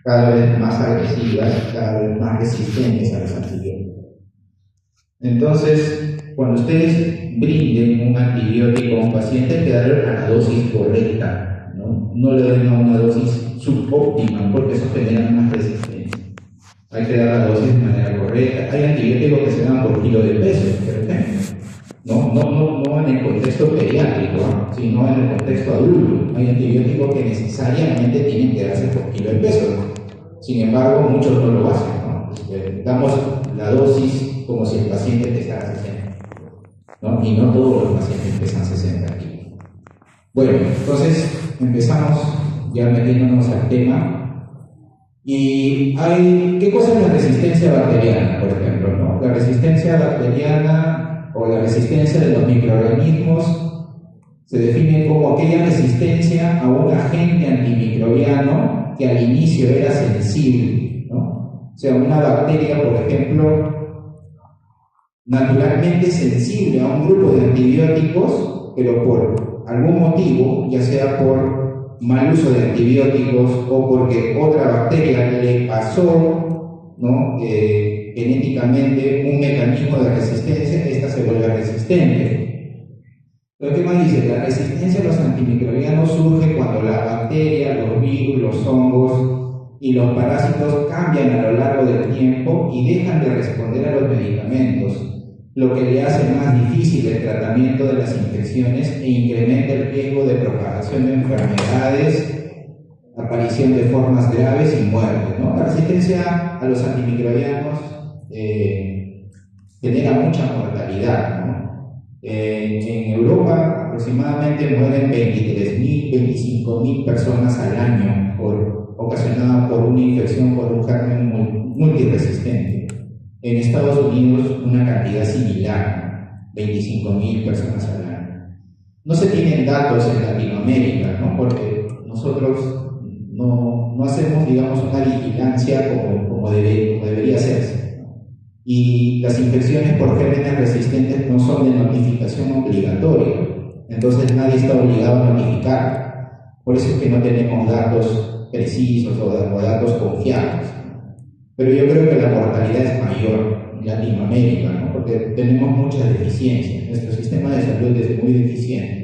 cada vez más agresivas, cada vez más resistentes a los antibióticos. Entonces, cuando ustedes brinden un antibiótico a un paciente, hay que darle a la dosis correcta, ¿no? No le den a una dosis subóptima, porque eso genera más resistencia. Hay que dar la dosis de manera correcta. Hay antibióticos que se dan por kilo de peso, por ejemplo. No en el contexto pediátrico, sino en el contexto adulto. Hay antibióticos que necesariamente tienen que darse por kilo de peso. Sin embargo, muchos no lo hacen, ¿no? Damos la dosis como si el paciente pesara 60, ¿no? Y no todos los pacientes pesan 60 kilos. Bueno, entonces empezamos ya metiéndonos al tema. Y ¿qué cosa es la resistencia bacteriana, por ejemplo, ¿no? La resistencia bacteriana o la resistencia de los microorganismos se define como aquella resistencia a un agente antimicrobiano que al inicio era sensible, ¿no? O sea, una bacteria, por ejemplo, naturalmente sensible a un grupo de antibióticos, pero por algún motivo, ya sea por mal uso de antibióticos o porque otra bacteria le pasó, ¿no? Genéticamente un mecanismo de resistencia, esta se vuelve resistente. Pero ¿qué más dice? La resistencia a los antimicrobianos surge cuando la bacteria, los virus, los hongos y los parásitos cambian a lo largo del tiempo y dejan de responder a los medicamentos, lo que le hace más difícil el tratamiento de las infecciones e incrementa el riesgo de propagación de enfermedades, aparición de formas graves y muerte, ¿no? La resistencia a los antimicrobianos genera mucha mortalidad, ¿no? En Europa aproximadamente mueren 23.000, 25.000 personas al año ocasionada por una infección por un germen multiresistente. En Estados Unidos una cantidad similar, 25.000 personas al año. No se tienen datos en Latinoamérica, ¿no? Porque nosotros no hacemos, digamos, una vigilancia como debería hacerse, ¿no? Y las infecciones por gérmenes resistentes no son de notificación obligatoria, entonces nadie está obligado a notificar. Por eso es que no tenemos datos precisos o datos confiables. Pero yo creo que la mortalidad es mayor en Latinoamérica, ¿no? Porque tenemos muchas deficiencias. Nuestro sistema de salud es muy deficiente.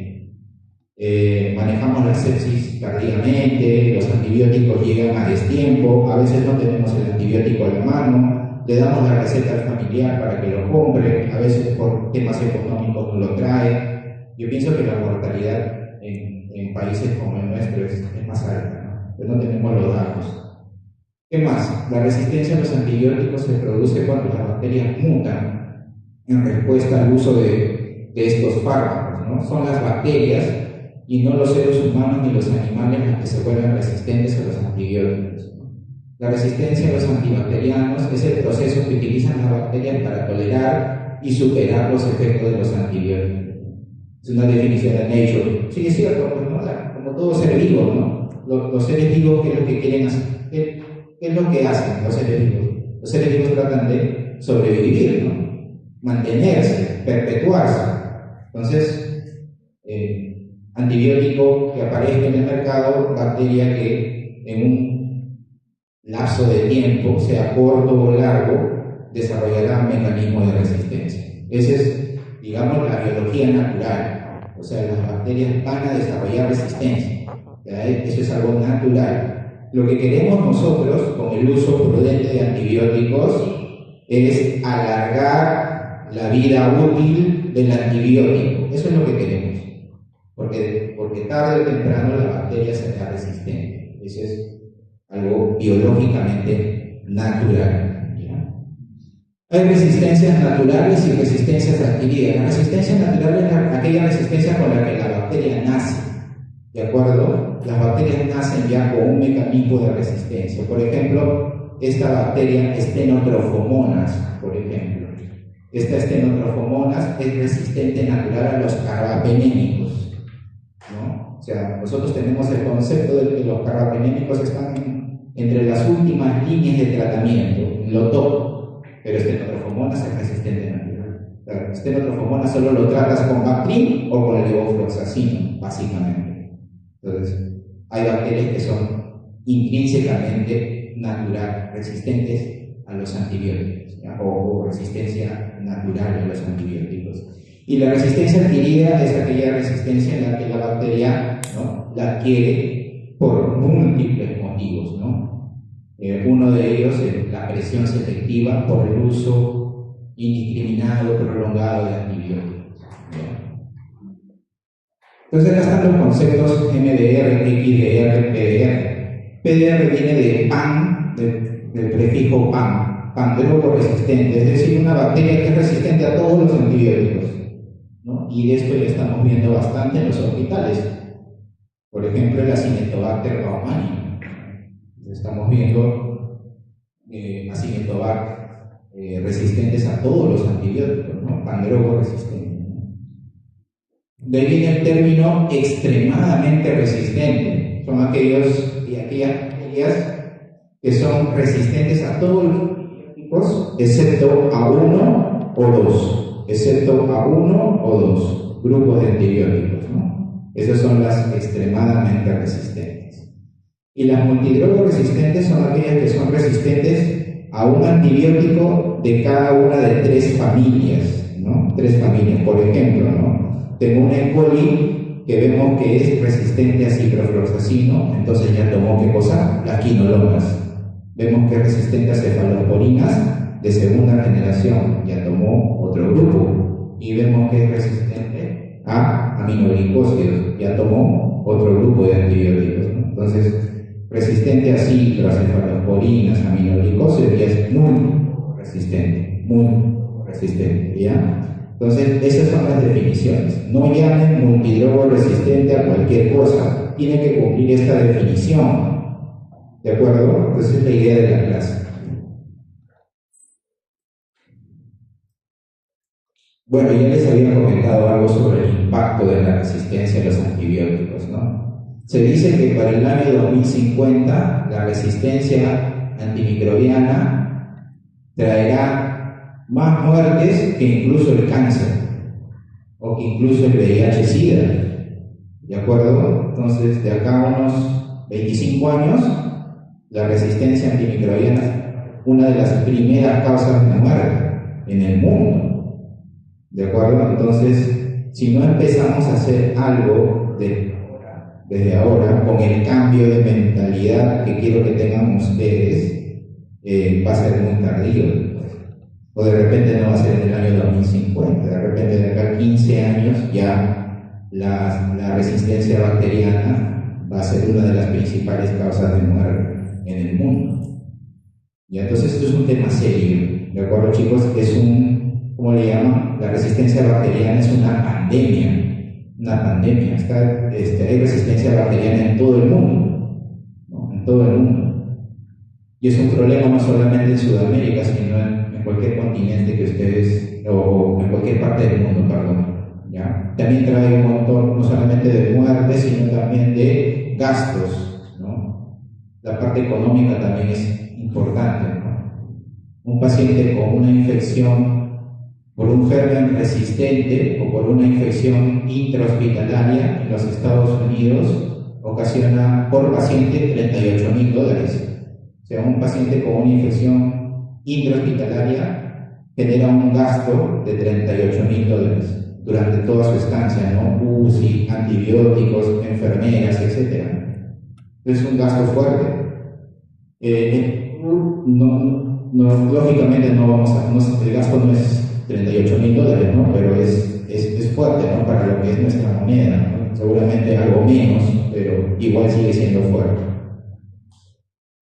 Manejamos la sepsis tardíamente, los antibióticos llegan a destiempo, a veces no tenemos el antibiótico a la mano, le damos la receta al familiar para que lo compre, a veces por temas económicos no lo trae. Yo pienso que la mortalidad en países como el nuestro es más alta, ¿no? Pero no tenemos los datos. ¿Qué más? La resistencia a los antibióticos se produce cuando las bacterias mutan en respuesta al uso de estos fármacos, ¿no? Son las bacterias y no los seres humanos ni los animales los que se vuelven resistentes a los antibióticos, ¿no? La resistencia a los antibacterianos es el proceso que utilizan las bacterias para tolerar y superar los efectos de los antibióticos. Es una definición de Nature. Sí, es cierto, pues, ¿no? Como todo ser vivo, ¿no? Los seres vivos, ¿qué es lo que quieren hacer? ¿Qué es lo que hacen los seres vivos? Los seres vivos tratan de sobrevivir, ¿no? Mantenerse, perpetuarse. Entonces, antibiótico que aparezca en el mercado, bacteria que en un lapso de tiempo, sea corto o largo, desarrollará un mecanismo de resistencia. Esa es, digamos, la biología natural. O sea, las bacterias van a desarrollar resistencia. Eso es algo natural. Lo que queremos nosotros con el uso prudente de antibióticos es alargar la vida útil del antibiótico. Eso es lo que queremos. Porque tarde o temprano la bacteria será resistente. Eso es algo biológicamente natural, ¿ya? Hay resistencias naturales y resistencias adquiridas. La resistencia natural es aquella resistencia con la que la bacteria nace. ¿De acuerdo? Las bacterias nacen ya con un mecanismo de resistencia. Por ejemplo, esta bacteria Stenotrofomonas, por ejemplo. Esta Stenotrofomonas es resistente natural a los carbapenémicos, ¿no? O sea, nosotros tenemos el concepto de que los carbapenémicos están entre las últimas líneas de tratamiento, lo top, pero Stenotrofomonas es resistente natural. La Stenotrofomonas solo lo tratas con Bactrim o con levofloxacino, básicamente. Entonces, hay bacterias que son intrínsecamente natural, resistentes a los antibióticos, ¿ya? O resistencia natural a los antibióticos. Y la resistencia adquirida es aquella resistencia en la que la bacteria, ¿no?, la adquiere por múltiples motivos, ¿no? Uno de ellos es la presión selectiva por el uso indiscriminado, prolongado de antibióticos, ¿ya? Entonces acá están los conceptos MDR, XDR, PDR. PDR viene de PAN, del prefijo PAN, pandrobo resistente, es decir, una bacteria que es resistente a todos los antibióticos, ¿no? Y de esto ya estamos viendo bastante en los hospitales. Por ejemplo, el Acinetobacter baumannii. Estamos viendo Acinetobacter resistentes a todos los antibióticos, ¿no? Pandrobo resistente. De ahí viene el término extremadamente resistente. Son aquellos y aquellas que son resistentes a todos los antibióticos, excepto a uno o dos. Excepto a uno o dos grupos de antibióticos, ¿no? Esas son las extremadamente resistentes. Y las multidrogoresistentes son aquellas que son resistentes a un antibiótico de cada una de tres familias, ¿no? Tres familias, por ejemplo, ¿no? Tengo una E. coli que vemos que es resistente a ciprofloxacino, entonces ya tomó ¿qué cosa? Las quinolonas. Vemos que es resistente a cefalosporinas de segunda generación, ya tomó otro grupo. Y vemos que es resistente a aminoglicósidos, ya tomó otro grupo de antibióticos, ¿no? Entonces, resistente a ciclo, a cefalosporinas, aminoglicósidos, ya es muy resistente, ¿ya? Entonces, esas son las definiciones. No llamen multidrogo resistente a cualquier cosa, tiene que cumplir esta definición, ¿de acuerdo? Entonces, es la idea de la clase. Bueno, ya les había comentado algo sobre el impacto de la resistencia a los antibióticos, ¿no? Se dice que para el año 2050 la resistencia antimicrobiana traerá más muertes que incluso el cáncer o que incluso el VIH-Sida, ¿de acuerdo? Entonces, de acá a unos 25 años, la resistencia antimicrobiana es una de las primeras causas de muerte en el mundo, ¿de acuerdo? Entonces, si no empezamos a hacer algo desde ahora, con el cambio de mentalidad que quiero que tengan ustedes, va a ser muy tardío. O de repente no va a ser en el año 2050, de repente de acá a 15 años ya la resistencia bacteriana va a ser una de las principales causas de muerte en el mundo. Y entonces esto es un tema serio, ¿de acuerdo, chicos? Es ¿cómo le llaman? La resistencia bacteriana es una pandemia. Hay resistencia bacteriana en todo el mundo, ¿no? En todo el mundo. Y es un problema no solamente en Sudamérica, sino en cualquier continente que ustedes, o en cualquier parte del mundo, perdón, ¿ya? También trae un montón, no solamente de muertes, sino también de gastos, ¿no? La parte económica también es importante, ¿no? Un paciente con una infección por un germen resistente o por una infección intrahospitalaria en los Estados Unidos ocasiona por paciente $38,000. O sea, un paciente con una infección intrahospitalaria genera un gasto de $38,000 durante toda su estancia, ¿no? UCI, antibióticos, enfermeras, etc. Es un gasto fuerte. Lógicamente el gasto no es $38,000, ¿no? Pero es fuerte, ¿no? Para lo que es nuestra moneda, ¿no? Seguramente algo menos, pero igual sigue siendo fuerte.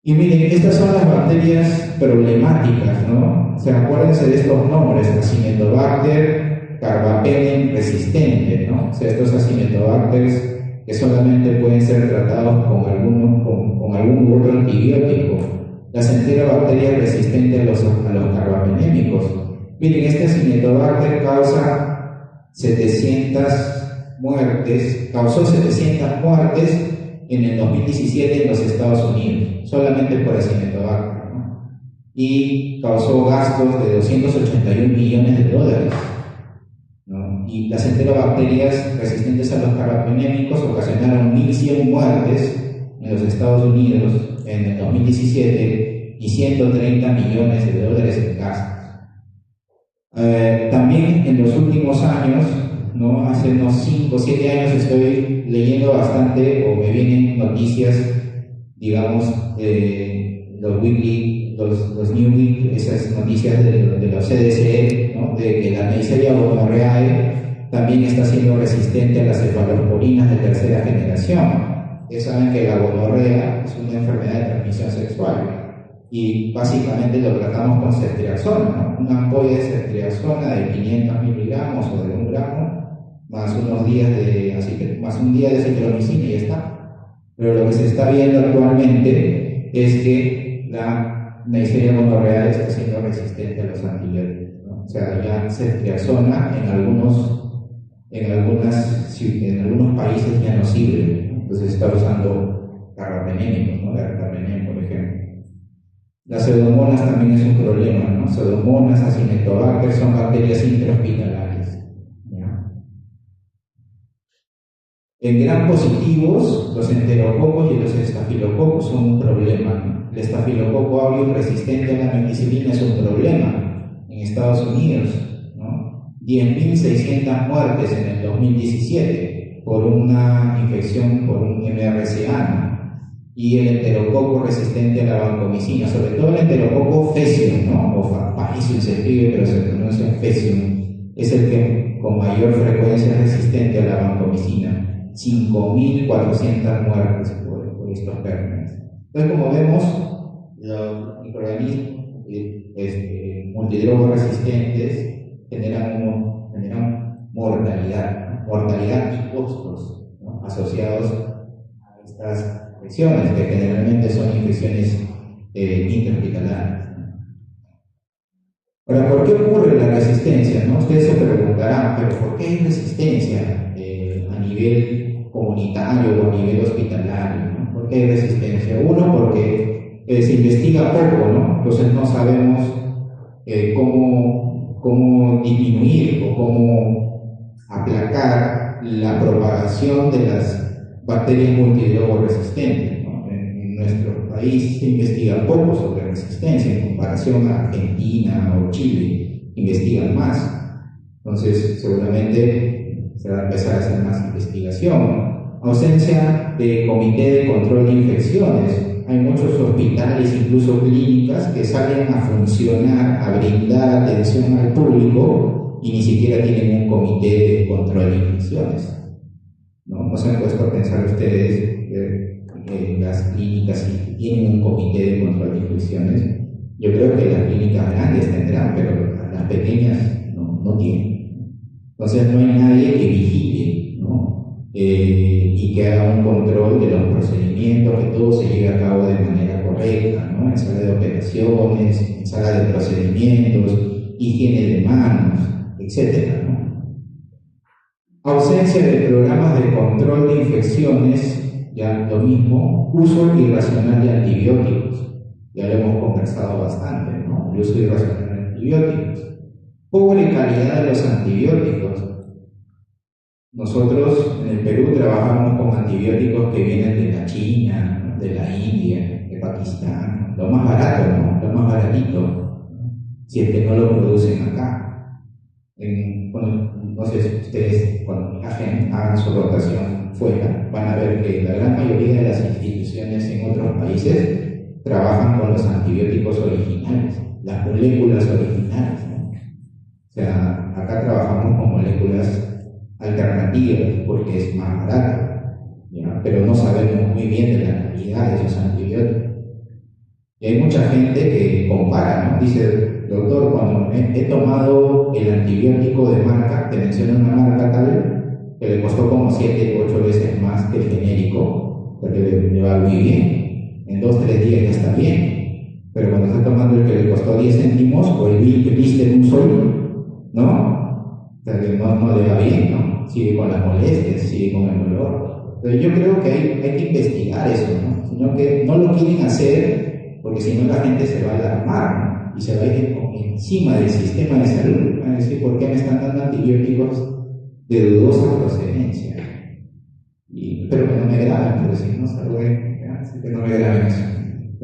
Y miren, estas son las bacterias problemáticas, ¿no? O sea, acuérdense de estos nombres: Acinetobacter, Carbapenem resistente, ¿no? O sea, estos Acinetobacters que solamente pueden ser tratados con algún otro antibiótico. Las enterobacterias resistentes a los carbapenémicos. Miren, este Acinetobacter causó 700 muertes en el 2017 en los Estados Unidos, solamente por Acinetobacter, ¿no? Y causó gastos de $281 millones, ¿no? Y las enterobacterias resistentes a los carbapenémicos ocasionaron 1.100 muertes en los Estados Unidos en el 2017 y 130 millones de dólares en gastos. También en los últimos años, ¿no? Hace unos 5 o 7 años estoy leyendo bastante o me vienen noticias, digamos, los weekly, los New Week, esas noticias de los CDC, ¿no? De que la Neisseria gonorrhoeae también está siendo resistente a las cefalosporinas de tercera generación. Ya saben que la gonorrea es una enfermedad de transmisión sexual y básicamente lo tratamos con ceftriaxona, ¿no? Una ampolla de ceftriaxona de 500 miligramos o de 1 gramo más unos días más un día de citromicina y ya está. Pero lo que se está viendo actualmente es que la Neisseria gonorrhoeae está siendo resistente a los antibióticos, ¿no? O sea, ya ceftriaxona en algunos países ya no sirve, ¿no? Entonces se está usando carbapenémicos, ¿no? Carbapenem, por ejemplo. Las pseudomonas también es un problema, ¿no? Pseudomonas, Acinetobacter son bacterias intrahospitalarias, ¿ya? En gram positivos, los enterococos y los estafilococos son un problema, ¿no? El estafilococo aureus resistente a la amoxicilina es un problema en Estados Unidos, ¿no? 10.600 muertes en el 2017 por una infección por un MRSA, ¿no? Y el enterococo resistente a la vancomicina, sobre todo el enterococo faecium, ¿no? O faecium se escribe, pero se pronuncia faecium, es el que con mayor frecuencia es resistente a la vancomicina. 5.400 muertes por estos gérmenes. Entonces, como vemos, los microorganismos multidrogos resistentes generan mortalidad y costos, ¿no? Asociados a estas infecciones, que generalmente son infecciones intrahospitalarias. Ahora, ¿por qué ocurre la resistencia, no? Ustedes se preguntarán, ¿pero por qué hay resistencia a nivel comunitario o a nivel hospitalario, ¿no? ¿Por qué hay resistencia? Uno, porque se investiga poco, ¿no? Entonces no sabemos cómo disminuir o cómo aplacar la propagación de las bacterias multidrogo resistentes, ¿no? En nuestro país se investiga poco sobre resistencia en comparación a Argentina o Chile, investigan más. Entonces, seguramente se va a empezar a hacer más investigación. Ausencia de comité de control de infecciones. Hay muchos hospitales, incluso clínicas, que salen a funcionar, a brindar atención al público y ni siquiera tienen un comité de control de infecciones. ¿No se han puesto a pensar ustedes que las clínicas si tienen un comité de control de infecciones? Yo creo que las clínicas grandes tendrán, pero las pequeñas no tienen. Entonces no hay nadie que vigile, ¿no? Y que haga un control de los procedimientos, que todo se lleve a cabo de manera correcta, ¿no? En sala de operaciones, en sala de procedimientos, higiene de manos, etcétera, ¿no? Ausencia de programas de control de infecciones, ya lo mismo. Uso irracional de antibióticos, ya lo hemos conversado bastante, ¿no? El uso irracional de antibióticos. Pobre calidad de los antibióticos. Nosotros en el Perú trabajamos con antibióticos que vienen de la China, ¿no? De la India, de Pakistán, lo más barato, ¿no? Lo más baratito, ¿no? Si es que no lo producen acá. No sé si ustedes cuando viajen, hagan su rotación fuera, van a ver que la gran mayoría de las instituciones en otros países trabajan con los antibióticos originales, las moléculas originales, ¿no? O sea, acá trabajamos con moléculas alternativas porque es más barato, ¿ya? Pero no sabemos muy bien de la calidad de esos antibióticos. Y hay mucha gente que compara, ¿no? Dice, doctor, cuando he tomado el antibiótico de marca, te menciono una marca tal, que le costó como 7 u 8 veces más que el genérico, pero le va muy bien. En 2 o 3 días ya está bien. Pero cuando está tomando el que le costó 10 céntimos o el Blister un sol, ¿no? O sea, que no le va bien, ¿no? Sigue con las molestias, sigue con el dolor. Pero yo creo que hay que investigar eso, ¿no? Sino que no lo quieren hacer porque si no la gente se va a alarmar, ¿no? Y se va a ir encima del sistema de salud. Van a decir, ¿por qué me están dando antibióticos de dudosa procedencia? Y espero que no me graben, pero si no salgo así que no me graben eso.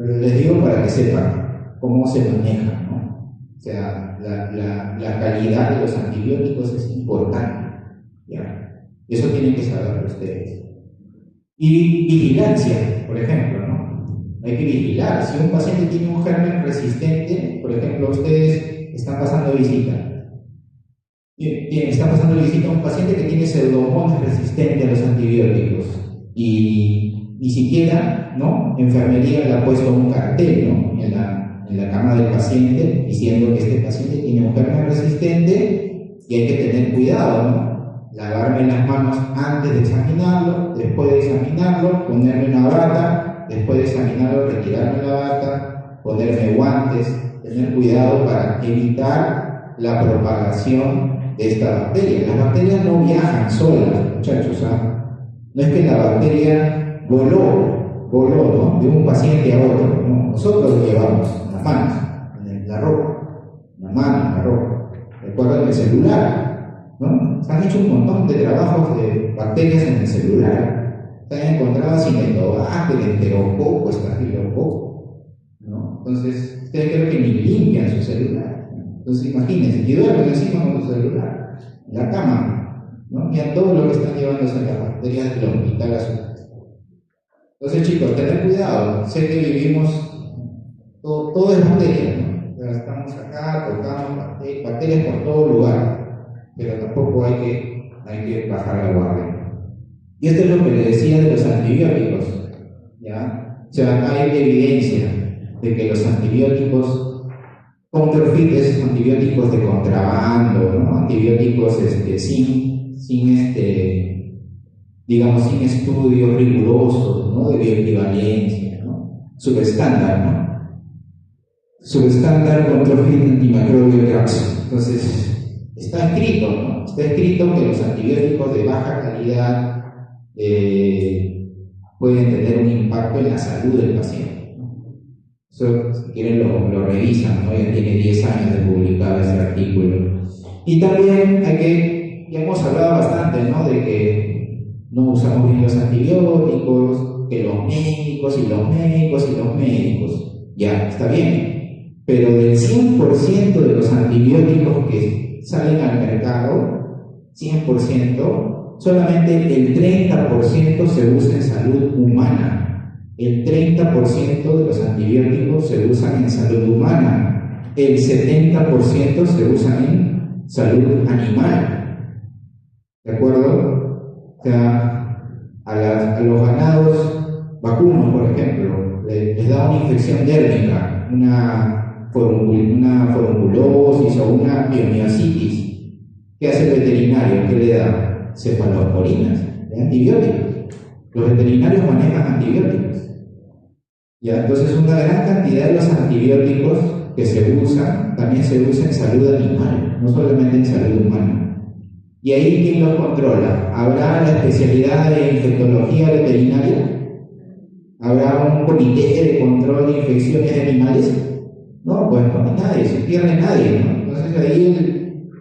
pero les digo para que sepan cómo se maneja, ¿no? O sea, la calidad de los antibióticos es importante, ¿ya? Eso tienen que saber ustedes. Y vigilancia, por ejemplo, ¿no? Hay que vigilar. Si un paciente tiene un germen resistente, por ejemplo, ustedes están pasando visita. Está pasando visita a un paciente que tiene pseudomonas resistente a los antibióticos y ni siquiera, ¿no? Enfermería le ha puesto un cartel, ¿no? En la cama del paciente diciendo que este paciente tiene un germen resistente y hay que tener cuidado, ¿no? Lavarme las manos antes de examinarlo, después de examinarlo, ponerme una bata, después de examinarlo, retirarme la bata, ponerme guantes, tener cuidado para evitar la propagación de esta bacteria. Las bacterias no viajan solas, muchachos, ¿ah? No es que la bacteria voló, ¿no? De un paciente a otro, ¿no? Nosotros lo llevamos en las manos, en la ropa, en la mano, en la ropa. Recuerden el celular, ¿no? Se han hecho un montón de trabajos de bacterias en el celular. Se han encontrado Acinetobacter, Enterococo, Estafilococo, ¿no? Entonces, ustedes creo que ni limpian su celular. Entonces imagínense, y duermen encima con su celular, en la cama, ¿no? Miren todo lo que están llevándose las bacterias del hospital a su casa. Entonces chicos, tener cuidado, sé que vivimos, todo es bacteria, ¿no? O sea, estamos acá, tocamos bacterias por todo lugar, pero tampoco hay que bajar la guardia. Y esto es lo que les decía de los antibióticos, ¿ya? O sea, hay evidencia de que los antibióticos counterfeit es antibióticos de contrabando, ¿no? Antibióticos digamos, sin estudios rigurosos, ¿no? De bioequivalencia, ¿no? Subestándar, ¿no? Subestándar counterfeit antimicrobial drugs. Entonces, está escrito, ¿no? Está escrito que los antibióticos de baja calidad pueden tener un impacto en la salud del paciente. Eso, si quieren, lo revisan, ¿no? Ya tiene 10 años de publicado ese artículo. Y también ya hemos hablado bastante, ¿no? De que no usamos bien los antibióticos, que los médicos y los médicos y los médicos. Ya, está bien. Pero del 100% de los antibióticos que salen al mercado, 100%, solamente el 30% se usa en salud humana. El 30% de los antibióticos se usan en salud humana, el 70% se usan en salud animal. ¿De acuerdo? O sea, a los ganados vacunos, por ejemplo, les da una infección dérmica, una forunculosis o una piomyositis. ¿Qué hace el veterinario? ¿Qué le da? Cefalosporinas, de antibióticos. Los veterinarios manejan antibióticos. Ya, entonces una gran cantidad de los antibióticos que se usan también se usa en salud animal, no solamente en salud humana. ¿Y ahí quién los controla? ¿Habrá la especialidad de infectología veterinaria? ¿Habrá un comité de control de infecciones de animales? No, pues no hay nadie, se pierde nadie, ¿no? Entonces ahí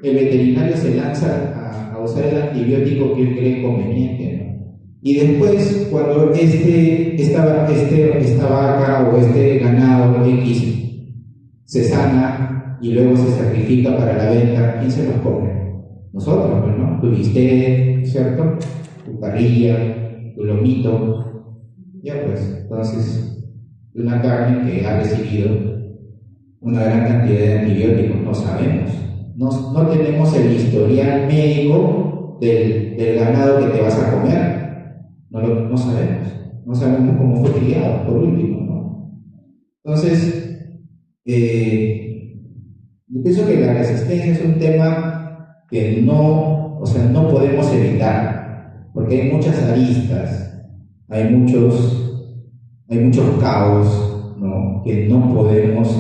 el veterinario se lanza a usar el antibiótico que él cree conveniente, ¿no? Y después, cuando esta vaca o este ganado X se sana y luego se sacrifica para la venta, ¿quién se los come? Nosotros, ¿no? Tu bistec, ¿cierto? Tu parrilla, tu lomito. Ya pues, entonces, una carne que ha recibido una gran cantidad de antibióticos, no sabemos. No tenemos el historial médico del ganado que te vas a comer. No sabemos cómo fue criado, por último, ¿no? Entonces, yo pienso que la resistencia es un tema que no podemos evitar, porque hay muchas aristas, hay muchos caos, ¿no? Que no podemos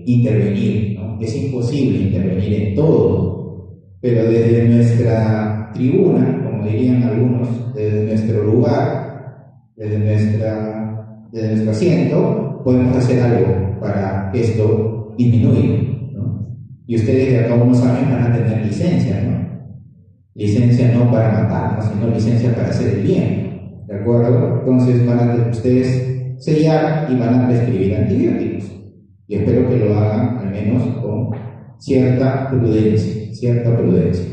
intervenir, ¿no? Es imposible intervenir en todo, pero desde nuestra tribuna, como dirían algunos, desde nuestro lugar, desde nuestro asiento, podemos hacer algo para que esto disminuya, ¿no? Y ustedes de acá unos años van a tener licencia, ¿no? Licencia no para matarnos, sino licencia para hacer el bien, ¿de acuerdo? Entonces ustedes sellar y van a prescribir antibióticos. Y espero que lo hagan al menos con cierta prudencia, cierta prudencia.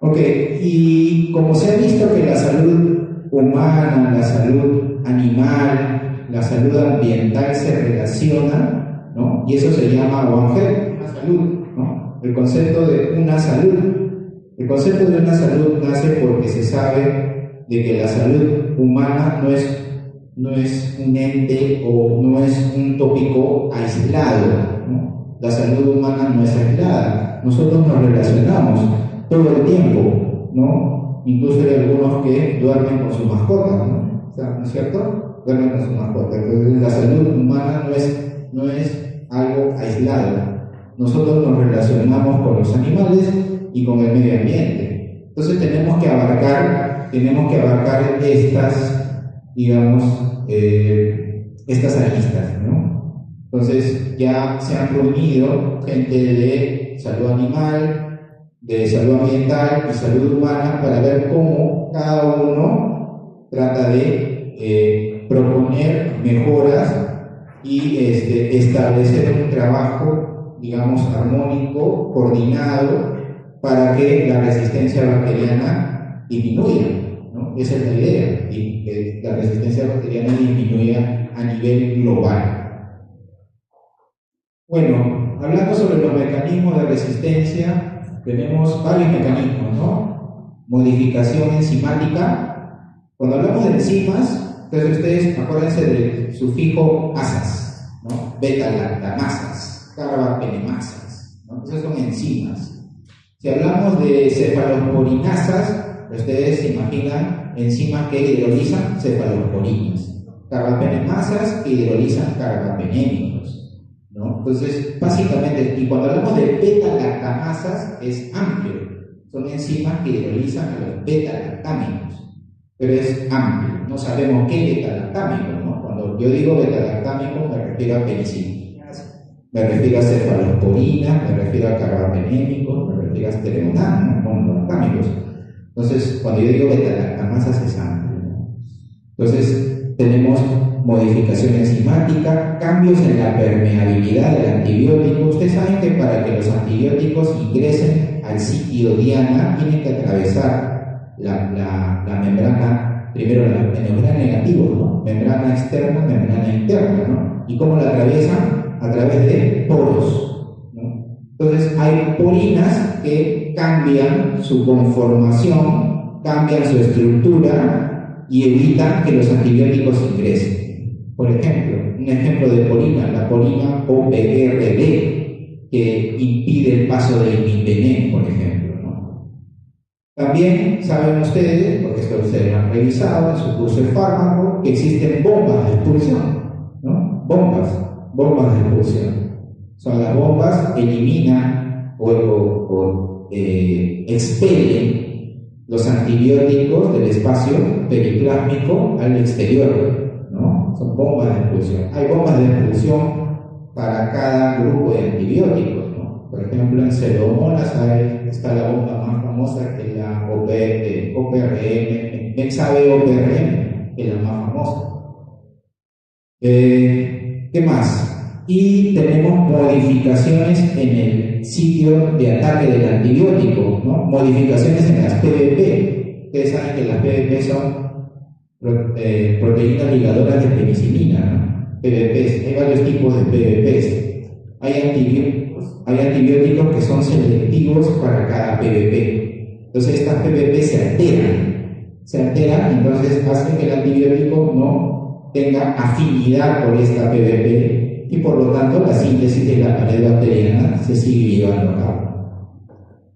Ok, y como se ha visto que la salud humana, la salud animal, la salud ambiental se relaciona, ¿no? Y eso se llama One Health, una salud, ¿no? El concepto de una salud. El concepto de una salud nace porque se sabe de que la salud humana no es un ente o no es un tópico aislado, ¿no? La salud humana no es aislada. Nosotros nos relacionamos todo el tiempo, ¿no? Incluso hay algunos que duermen con sus mascotas, ¿no? ¿No es cierto? Duermen con sus mascotas. Entonces, la salud humana no es algo aislado. Nosotros nos relacionamos con los animales y con el medio ambiente. Entonces tenemos que abarcar estas, digamos, estas aristas, ¿no? Entonces ya se han reunido gente de salud animal, de salud ambiental y salud humana para ver cómo cada uno trata de proponer mejoras y establecer un trabajo, digamos, armónico, coordinado, para que la resistencia bacteriana disminuya, ¿no? Esa es la idea, y que la resistencia bacteriana disminuya a nivel global. Bueno, hablando sobre los mecanismos de resistencia, tenemos varios mecanismos, ¿no? Modificación enzimática. Cuando hablamos de enzimas, entonces ustedes acuérdense del sufijo asas, ¿no? Beta-lactamasas, carbapenemasas, ¿no? Esas son enzimas. Si hablamos de cefalosporinasas, ustedes se imaginan enzimas que hidrolizan cefalosporinas, carbapenemasas que hidrolizan carbapenémicos, ¿no? Entonces, básicamente, y cuando hablamos de beta-lactamasas, es amplio. Son enzimas que hidrolizan a los beta-lactámicos, pero es amplio. No sabemos qué beta-lactámico, ¿no? Cuando yo digo beta-lactámico, me refiero a penicilinas, me refiero a cefalosporinas, me refiero a carbapenémicos, me refiero a estereonatos, ¿no? Lactámicos. Entonces, cuando yo digo beta-lactamasas, es amplio, ¿no? Entonces, tenemos modificación enzimática, cambios en la permeabilidad del antibiótico. Ustedes saben que para que los antibióticos ingresen al sitio diana, tienen que atravesar la membrana, primero la membrana negativa, ¿no? Membrana externa, membrana interna, ¿no? ¿Y cómo la atraviesan? A través de poros, ¿no? Entonces, hay porinas que cambian su conformación, cambian su estructura y evitan que los antibióticos ingresen. Por ejemplo, un ejemplo de porina, la porina OPRB, que impide el paso del imipenem, por ejemplo, ¿no? También saben ustedes, porque esto ustedes lo han revisado en su curso de fármaco, que existen bombas de expulsión, ¿no? Bombas de expulsión. Son las bombas que eliminan o expelen los antibióticos del espacio periplásmico al exterior, ¿no? Son bombas de expulsión. Hay bombas de expulsión para cada grupo de antibióticos, ¿no? Por ejemplo, en Pseudomonas está la bomba más famosa, que es la OPRM, Bexabe-OPRM, que es la más famosa. ¿Qué más? Y tenemos modificaciones en el sitio de ataque del antibiótico, ¿no? Modificaciones en las PBP. Ustedes saben que las PBP son proteínas ligadoras de penicilina, ¿no? PBPs. Hay varios tipos de PBPs. Hay antibióticos que son selectivos para cada PBP. Entonces estas PBP se alteran, entonces hacen que el antibiótico no tenga afinidad por esta PBP y por lo tanto la síntesis de la pared bacteriana se sigue llevando a cabo.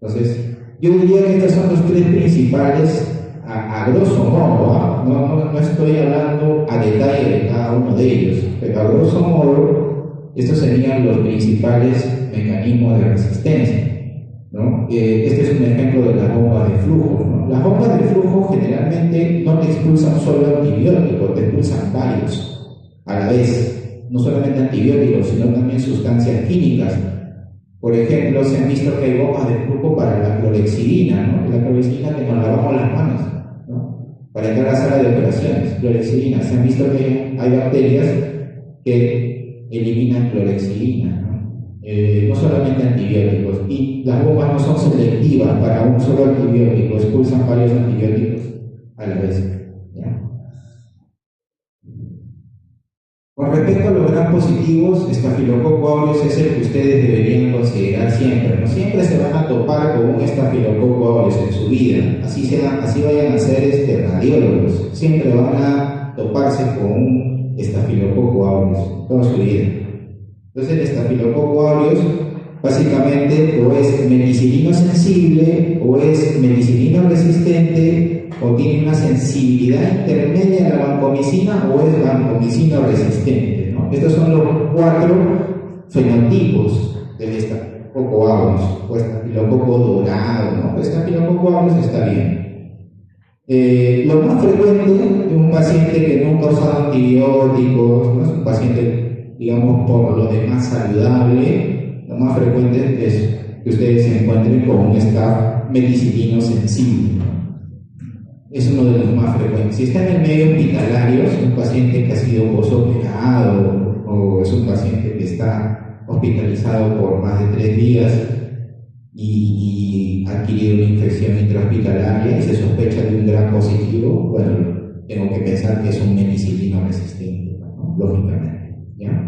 Entonces, yo diría que estos son los tres principales a grosso modo, no estoy hablando a detalle de cada uno de ellos, pero a grosso modo estos serían los principales mecanismos de resistencia, ¿no? Este es un ejemplo de las bombas de flujo, ¿no? Las bombas de flujo generalmente no te expulsan solo antibióticos, te expulsan varios a la vez, no solamente antibióticos, sino también sustancias químicas. Por ejemplo, se han visto que hay bombas de flujo para la clorexidina, ¿no? La clorexidina, que nos lavamos las manos, ¿no? para entrar a la sala de operaciones, clorexidina. Se han visto que hay bacterias que eliminan clorexidina, ¿no? No solamente antibióticos, y las bombas no son selectivas para un solo antibiótico, expulsan varios antibióticos a la vez, ¿ya? Con respecto a los gram positivos, Staphylococcus aureus es el que ustedes deberían considerar siempre. No siempre se van a topar con un Staphylococcus aureus en su vida, así vayan a ser radiólogos, siempre van a toparse con un Staphylococcus aureus toda su vida. Entonces el Staphylococcus aureus básicamente o es meticilino sensible, o es meticilino resistente, o tiene una sensibilidad intermedia a la vancomicina, o es vancomicino resistente, ¿no? Estos son los 4 fenotipos del Staphylococcus aureus, o Staphylococcus dorado, ¿no? El Staphylococcus aureus está bien. Lo más frecuente de un paciente que nunca ha usado antibióticos, ¿no? Es un paciente, digamos, por lo demás saludable. Lo más frecuente es que ustedes se encuentren con un staph meticilino sensible, ¿no? Es uno de los más frecuentes. Si está en el medio hospitalario, es un paciente que ha sido posoperado, o es un paciente que está hospitalizado por más de 3 días y ha adquirido una infección intrahospitalaria y se sospecha de un gram positivo, bueno, tengo que pensar que es un meticilino resistente, ¿no? Lógicamente, ¿ya?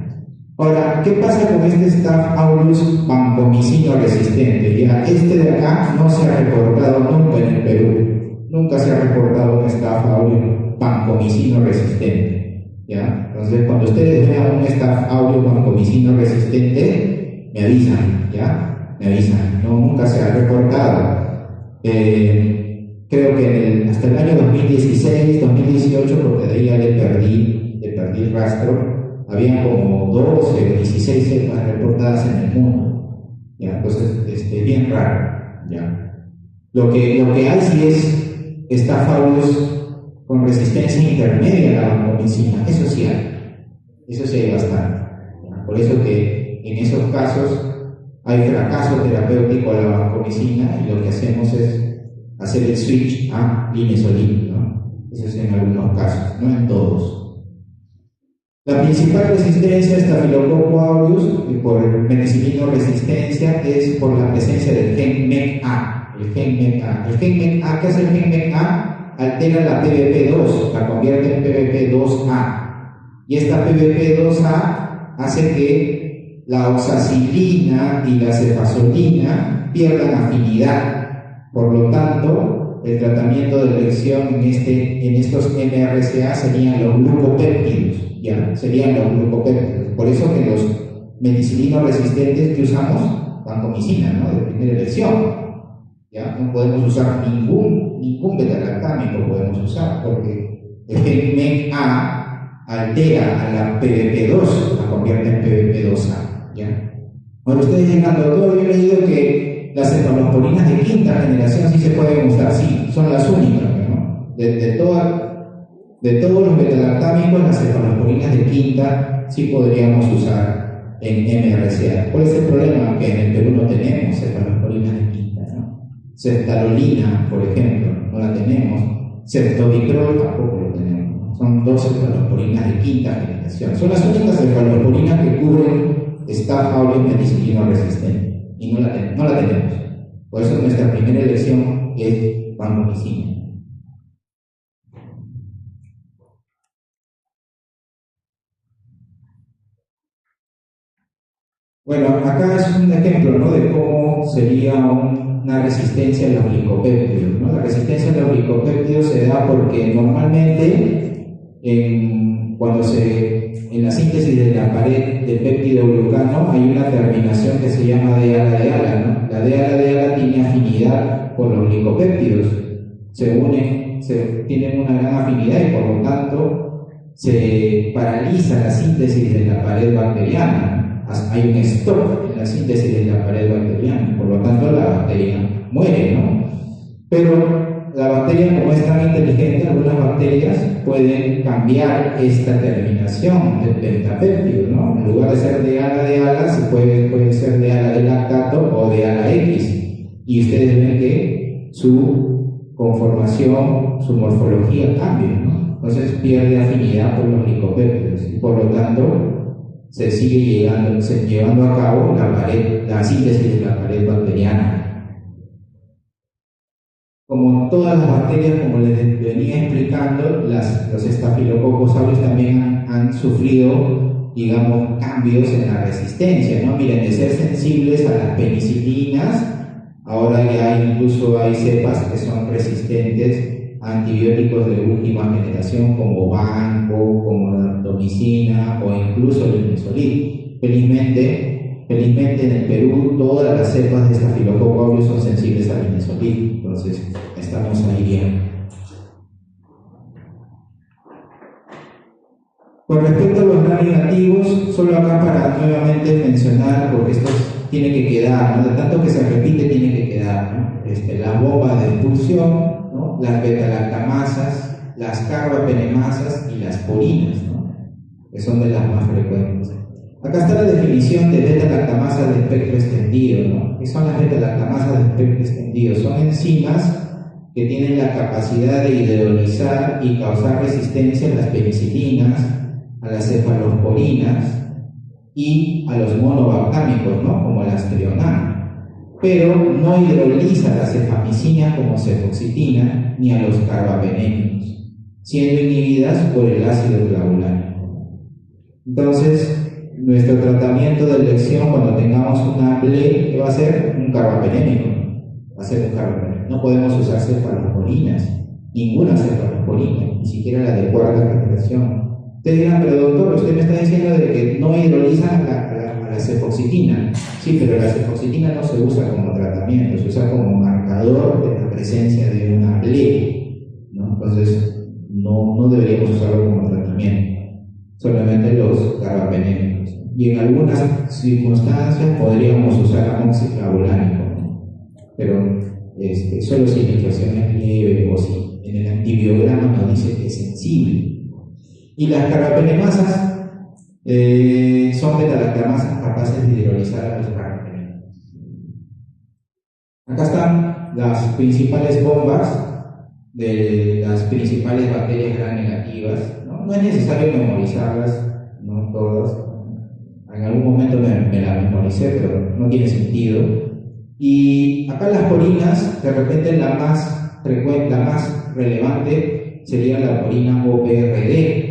Ahora, ¿qué pasa con este Staph aureus vancomicino resistente? Ya, este de acá no se ha reportado nunca en el Perú. Nunca se ha reportado un Staph aureus vancomicino resistente. ¿Ya? Entonces, cuando ustedes vean un Staph aureus vancomicino resistente, me avisan, ¿ya? Me avisan. No, nunca se ha reportado. Creo que hasta el año 2016, 2018, porque de ahí ya le perdí el rastro. Había como 12 o 16 cepas reportadas en el mundo, ¿ya? Entonces, bien raro, ¿ya? Lo que hay sí es Staph aureus con resistencia intermedia a la vancomicina, eso sí hay bastante, ¿ya? Por eso que en esos casos hay fracaso terapéutico a la vancomicina y lo que hacemos es hacer el switch a linezolid, ¿no? Eso es en algunos casos, no en todos. La principal resistencia a Staphylococcus aureus por meticilino resistencia es por la presencia del gen MECA. El gen MECA, ¿qué hace el gen MECA? Altera la PBP2, la convierte en PBP2A. Y esta PBP2A hace que la oxacilina y la cefazolina pierdan afinidad. Por lo tanto, el tratamiento de elección en estos MRSA serían los glucopéptidos. Ya, serían los glucopéptidos. Por eso que los meticilinos resistentes que usamos, vancomicina, ¿no? De primera elección. Ya, no podemos usar ningún beta-lactámico podemos usar, porque el gen MECA altera a la PBP2, la convierte en PBP2A. ¿Ya? Bueno, ustedes llegando todo, yo he leído que las cefalosporinas de 5ª generación sí se pueden usar, sí, son las únicas, ¿no? De todos los beta-lactámicos, las cefalosporinas de 5ª sí podríamos usar en MRSA. ¿Cuál es el problema? Que en el Perú no tenemos cefalosporinas de 5ª, ¿no? Ceftalolina, por ejemplo, no la tenemos. Ceftobiprol tampoco lo tenemos. Son 2 cefalosporinas de 5ª generación. Son las únicas cefalosporinas que cubren Staph aureus meticilino resistente. Y no la tenemos. Por eso nuestra primera elección es vancomicina. Bueno, acá es un ejemplo, ¿no?, de cómo sería una resistencia a los glicopéptidos, ¿no? La resistencia a los glicopéptidos se da porque normalmente cuando en la síntesis de la pared del péptido glucano hay una terminación que se llama DALA-DALA, ¿no? La DALA-DALA tiene afinidad por los glicopéptidos, tienen una gran afinidad y por lo tanto se paraliza la síntesis de la pared bacteriana. Hay un stop en la síntesis de la pared bacteriana, por lo tanto la bacteria muere, ¿no? Pero la bacteria, como es tan inteligente, algunas bacterias pueden cambiar esta terminación del pentapéptido, ¿no? En lugar de ser de ala, puede ser de ala de lactato o de ala X. Y ustedes ven que su conformación, su morfología cambia, ¿no? Entonces pierde afinidad por los licopéptidos y por lo tanto se sigue llevando a cabo la síntesis de la pared bacteriana. Como todas las bacterias, como les venía explicando, los estafilococos aureus también han sufrido, digamos, cambios en la resistencia, ¿no? Miren, de ser sensibles a las penicilinas, ahora ya incluso hay cepas que son resistentes a antibióticos de última generación, como banco, como la domicina o incluso el linezolid. Felizmente en el Perú todas las cepas de Staphylococcus aureus son sensibles al linezolid, entonces estamos ahí bien. Con respecto a los gram negativos, solo acá para nuevamente mencionar, porque esto tiene que quedar, ¿no? De tanto que se repite tiene que quedar, ¿no? Las bombas de expulsión, ¿no? Las beta-lactamasas, las carbapenemasas y las porinas, ¿no? Que son de las más frecuentes. Acá está la definición de beta-lactamasas de espectro extendido, ¿no? ¿Qué son las beta-lactamasas de espectro extendido? Son enzimas que tienen la capacidad de hidrolizar y causar resistencia a las penicilinas, a las cefalosporinas y a los monobactámicos, ¿no? Como las trionam, pero no hidroliza la cefamicina como cefoxitina ni a los carbapenémicos, siendo inhibidas por el ácido clavulánico. Entonces, nuestro tratamiento de elección cuando tengamos una PLE, ¿qué va a ser? Un carbapenémico. Va a ser un carbapenémico. No podemos usar cefalosporinas, ninguna cefalosporina, ni siquiera la de cuarta generación. Ustedes dirán, pero doctor, usted me está diciendo de que no hidroliza a la cefoxitina. Sí, pero la cefoxitina no se usa como tratamiento, se usa como marcador de la presencia de una PLE, ¿no? Entonces, no deberíamos usarlo como tratamiento, solamente los carbapenémicos. Y en algunas circunstancias podríamos usar amoxiclavulánico, ¿no? Pero solo si la infección es leve o si en el antibiograma nos dice que es sensible. Y las carbapenemasas son beta-lactamasas capaces de hidrolizar a los carbapenémicos. Acá están las principales bombas de las principales bacterias gram negativas, ¿no? No es necesario memorizarlas, no todas. En algún momento me la memoricé, pero no tiene sentido. Y acá las porinas, de repente la más frecuente, la más relevante sería la porina OPRD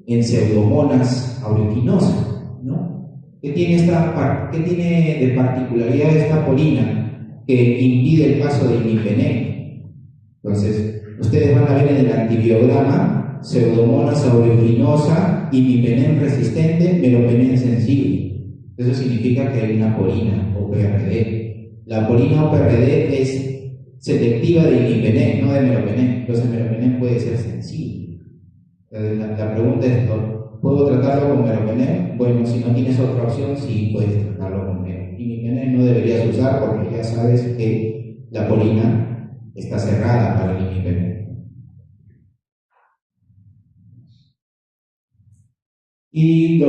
en Pseudomonas aeruginosa, ¿no? ¿Qué tiene de particularidad esta porina que impide el paso del imipenem? Entonces, ustedes van a ver en el antibiograma Pseudomonas aeruginosa, imipenem resistente, meropenem sensible. Eso significa que hay una porina OPRD. La porina OPRD es selectiva de imipenem, no de meropenem. Entonces, meropenem puede ser sensible. La pregunta es, ¿puedo tratarlo con meropenem? Bueno, si no tienes otra opción, sí puedes tratarlo con meropenem. Imipenem no deberías usar porque ya sabes que la porina está cerrada para el imipenem. Y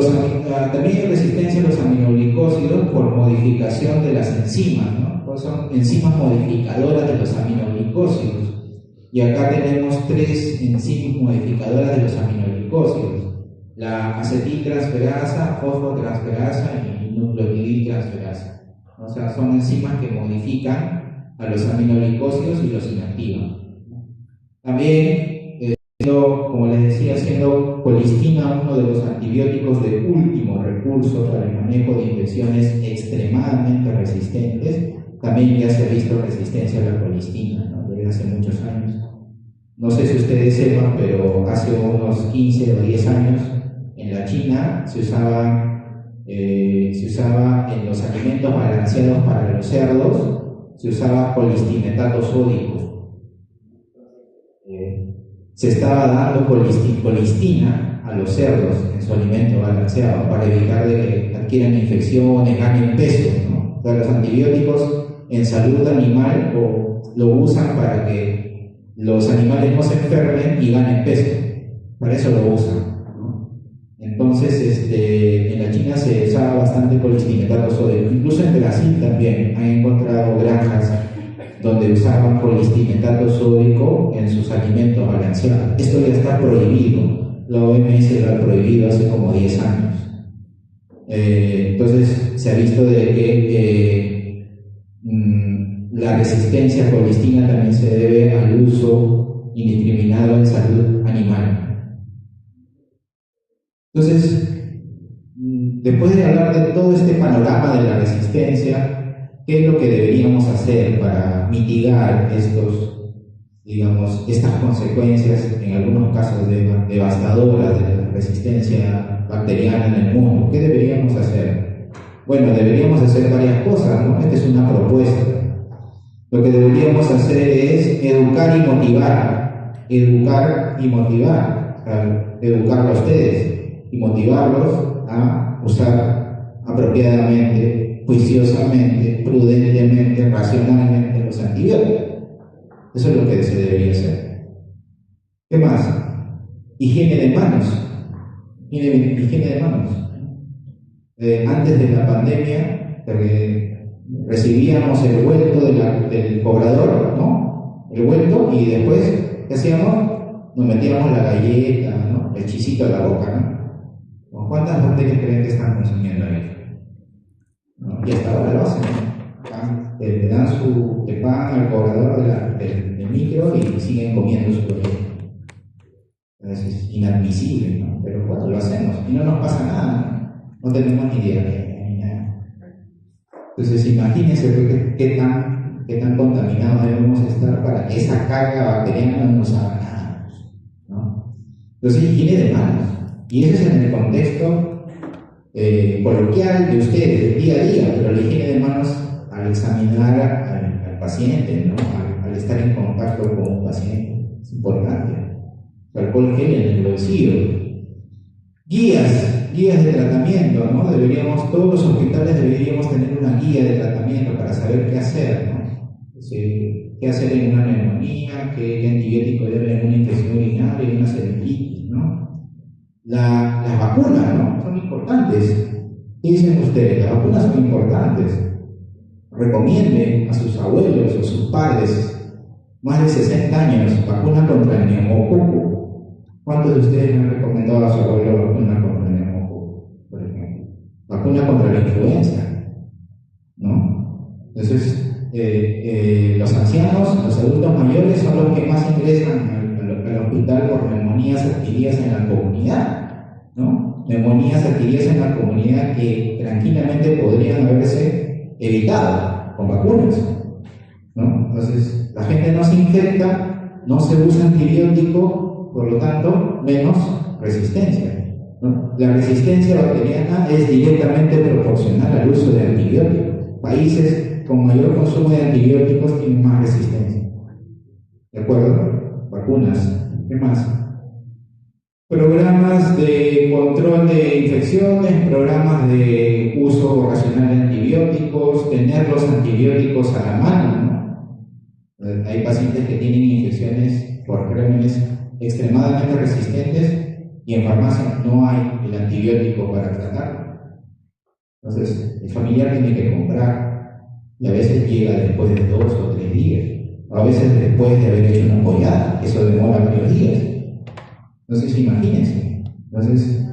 también hay resistencia a los aminoglicósidos por modificación de las enzimas, ¿no? Pues son enzimas modificadoras de los aminoglicósidos. Y acá tenemos 3 enzimas modificadoras de los aminoglicósidos: la acetiltransferasa, fosfotransferasa y nucleotidiltransferasa. O sea, son enzimas que modifican a los aminoglicósidos y los inactivan. También, como les decía, siendo colistina uno de los antibióticos de último recurso para el manejo de infecciones extremadamente resistentes, también ya se ha visto resistencia a la colistina, ¿no? Desde hace muchos años. No sé si ustedes sepan, pero hace unos 15 o 10 años en la China se usaba en los alimentos balanceados para los cerdos, se usaba colistinetato sódico. Se estaba dando colistina a los cerdos en su alimento balanceado para evitar de que adquieran infecciones, ganen peso, ¿no? O sea, los antibióticos en salud animal lo usan para que los animales no se enfermen y ganen peso. Para eso lo usan, ¿no? Entonces, en la China se usaba bastante colistinetato sódico. Incluso en Brasil también han encontrado granjas donde usaban polistimetato sódico en sus alimentos balanceados. Esto ya está prohibido. La OMS lo ha prohibido hace como 10 años. Entonces se ha visto de que la resistencia a colistina también se debe al uso indiscriminado en salud animal. Entonces, después de hablar de todo este panorama de la resistencia, ¿qué es lo que deberíamos hacer para mitigar estas consecuencias, en algunos casos devastadoras, de la resistencia bacteriana en el mundo? ¿Qué deberíamos hacer? Bueno, deberíamos hacer varias cosas, ¿no? Esta es una propuesta. Lo que deberíamos hacer es educar y motivar. Educar y motivar. O sea, educarlo a ustedes y motivarlos a usar apropiadamente, juiciosamente, prudentemente, racionalmente los antibióticos. Eso es lo que se debería hacer. ¿Qué más? Higiene de manos. Higiene de manos. Antes de la pandemia, recibíamos el vuelto del cobrador, ¿no? El vuelto, y después, ¿qué hacíamos? Nos metíamos la galleta, ¿no? El chisito a la boca, ¿no? ¿Cuántas bacterias creen que están consumiendo ahí? ¿No? Y hasta ahora lo hacen, ¿no? Le dan el pan al cobrador del micro y siguen comiendo su galleta. Entonces es inadmisible, ¿no? Pero bueno, lo hacemos y no nos pasa nada, no tenemos ni idea. Entonces imagínense qué tan contaminados debemos estar para que esa carga bacteriana no nos haga nada, ¿no? Entonces higiene de manos, y eso es en el contexto coloquial de ustedes, día a día, pero la higiene de manos al examinar al paciente, ¿no? Al estar en contacto con un paciente, es importante. Alcohol gel en el bolsillo. Guías de tratamiento, ¿no? Todos los hospitales deberíamos tener una guía de tratamiento para saber qué hacer, ¿no? Qué hacer en una neumonía, qué antibiótico debe en una infección urinaria, en una celulitis, ¿no? Las vacunas, ¿no? Son importantes. ¿Qué dicen ustedes? Las vacunas son importantes. Recomienden a sus abuelos o sus padres más de 60 años vacuna contra el neumococo. ¿Cuántos de ustedes me han recomendado a su abuelo vacuna contra el neumococo, por ejemplo? Vacuna contra la influenza, ¿no? Entonces, los ancianos, los adultos mayores son los que más ingresan al hospital por neumonías adquiridas en la comunidad, ¿no? Neumonías adquiridas en la comunidad que tranquilamente podrían haberse evitado con vacunas, ¿no? Entonces, la gente no se infecta, no se usa antibiótico, por lo tanto, menos resistencia, ¿no? La resistencia bacteriana es directamente proporcional al uso de antibióticos. Países con mayor consumo de antibióticos tienen más resistencia. ¿De acuerdo? Vacunas. ¿Qué más? Programas de control de infecciones, programas de uso racional de antibióticos, tener los antibióticos a la mano, ¿no? Hay pacientes que tienen infecciones por gérmenes extremadamente resistentes y en farmacia no hay el antibiótico para tratarlo. Entonces, el familiar tiene que comprar y a veces llega después de 2 o 3 días, a veces después de haber hecho una pollada, eso demora varios días. Entonces, imagínense. Entonces,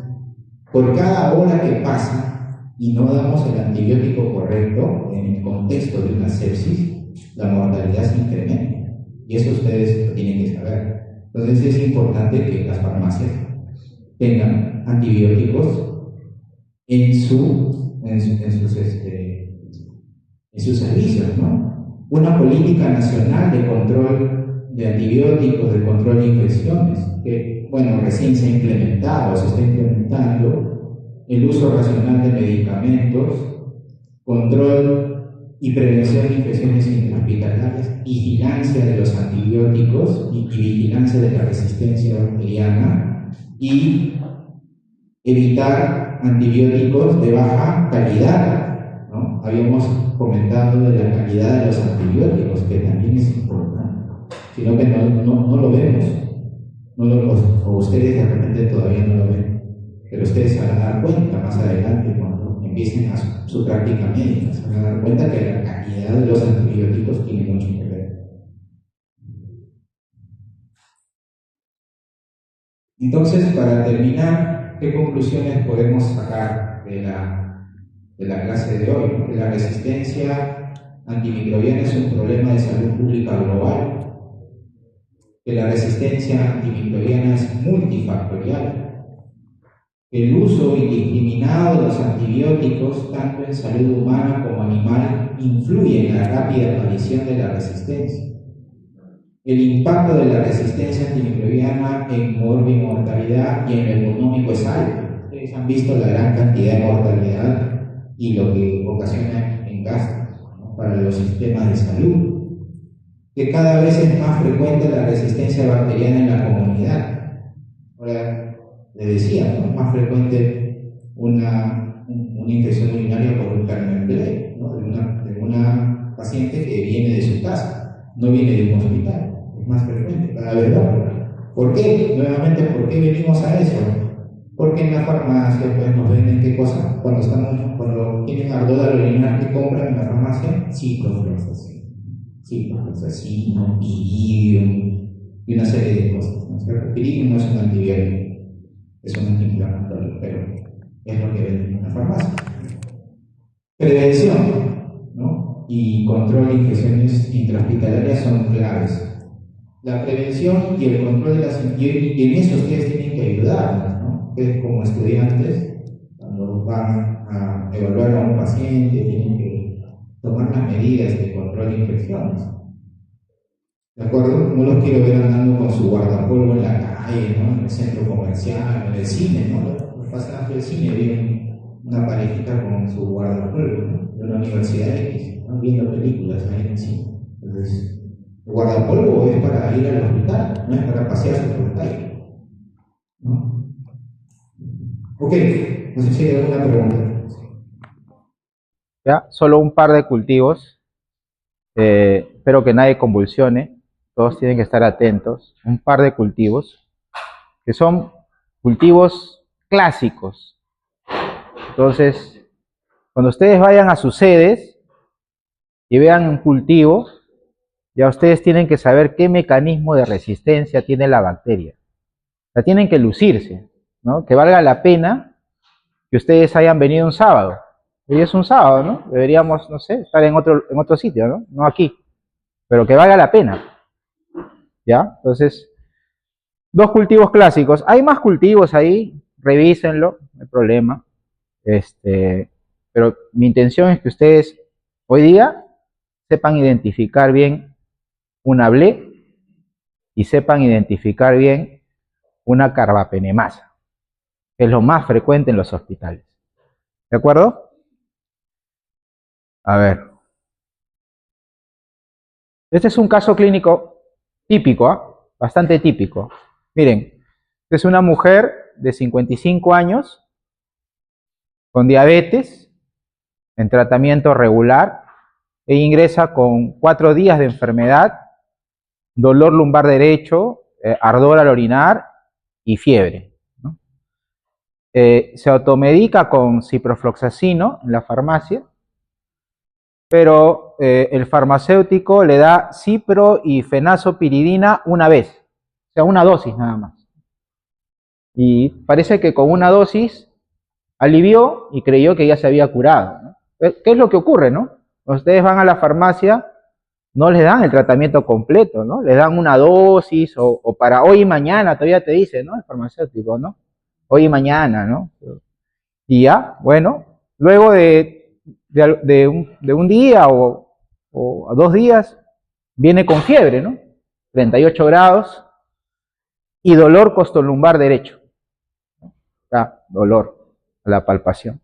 por cada hora que pasa y no damos el antibiótico correcto en el contexto de una sepsis, la mortalidad se incrementa. Y eso ustedes lo tienen que saber. Entonces es importante que las farmacias tengan antibióticos en sus servicios, ¿no? Una política nacional de control de antibióticos, de control de infecciones, que, bueno, recién se ha implementado, se está implementando, el uso racional de medicamentos, control y prevención de infecciones intrahospitalarias, vigilancia de los antibióticos y vigilancia de la resistencia bacteriana, y evitar antibióticos de baja calidad, ¿no? Habíamos comentado de la calidad de los antibióticos, que también es importante, sino que no lo vemos, o ustedes de repente todavía no lo ven, pero ustedes se van a dar cuenta más adelante cuando empiecen su práctica médica, se van a dar cuenta que la calidad de los antibióticos tiene mucho que ver. Entonces, para terminar, ¿qué conclusiones podemos sacar de la clase de hoy? ¿No? Que la resistencia antimicrobiana es un problema de salud pública global, que la resistencia antimicrobiana es multifactorial, que el uso indiscriminado de los antibióticos, tanto en salud humana como animal, influye en la rápida aparición de la resistencia. El impacto de la resistencia antimicrobiana en morbimortalidad y en lo económico es alto. Ustedes han visto la gran cantidad de mortalidad y lo que ocasiona en gastos, ¿no?, para los sistemas de salud. Que cada vez es más frecuente la resistencia bacteriana en la comunidad. Ahora, le decía, ¿no?, más frecuente una infección urinaria por un Permenplay, ¿no?, de una paciente que viene de su casa, no viene de un hospital. Es más frecuente, cada vez más. ¿Por qué? Nuevamente, ¿por qué venimos a eso? Porque en la farmacia pues, nos venden qué cosa. Cuando tienen ardor al orinar, ¿qué compran en la farmacia? Ciprofloxacin, Iridium y una serie de cosas, ¿no? Iridium no es un antibiótico, es un antiinflamatorio, pero es lo que venden en la farmacia. Prevención, ¿no?, y control de infecciones intrahospitalarias son claves. La prevención y el control de las infecciones, y en eso ustedes tienen que ayudarnos, ¿no? Ustedes como estudiantes, cuando van a evaluar a un paciente, tienen que tomar las medidas de control de infecciones. ¿De acuerdo? No los quiero ver andando con su guardapolvo en la calle, ¿no?, en el centro comercial, en el cine, ¿no? Los pasan por el cine, vienen una parejita con su guardapolvo, ¿no?, de una universidad X, ¿no?, viendo películas ahí en el cine. Entonces, el guardapolvo es para ir al hospital, no es para pasearse por la calle, ¿no? Ok, no sé si hay alguna pregunta. Ya, solo un par de cultivos. Espero que nadie convulsione. Todos tienen que estar atentos. Un par de cultivos que son cultivos clásicos. Entonces, cuando ustedes vayan a sus sedes y vean un cultivo, ya ustedes tienen que saber qué mecanismo de resistencia tiene la bacteria. O sea, tienen que lucirse, ¿no? Que valga la pena que ustedes hayan venido un sábado. Hoy es un sábado, ¿no? Deberíamos, no sé, estar en otro sitio, ¿no? No aquí. Pero que valga la pena. ¿Ya? Entonces, dos cultivos clásicos. Hay más cultivos ahí, revísenlo, no hay problema. Pero mi intención es que ustedes hoy día sepan identificar bien una ble y sepan identificar bien una carbapenemasa, que es lo más frecuente en los hospitales. ¿De acuerdo? A ver. Este es un caso clínico típico, ¿eh? Bastante típico. Miren, esta es una mujer de 55 años con diabetes en tratamiento regular e ingresa con 4 días de enfermedad, dolor lumbar derecho, ardor al orinar y fiebre, ¿no? Se automedica con ciprofloxacino en la farmacia, pero el farmacéutico le da cipro y fenazopiridina una vez, o sea, una dosis nada más. Y parece que con una dosis alivió y creyó que ya se había curado, ¿no? ¿Qué es lo que ocurre, no? Ustedes van a la farmacia, no les dan el tratamiento completo, ¿no? Les dan una dosis o para hoy y mañana, todavía te dice, ¿no?, el farmacéutico, ¿no? Hoy y mañana, ¿no? Y ya, bueno, luego de un día o 2 días, viene con fiebre, ¿no? 38 grados y dolor costolumbar derecho. Dolor a la palpación.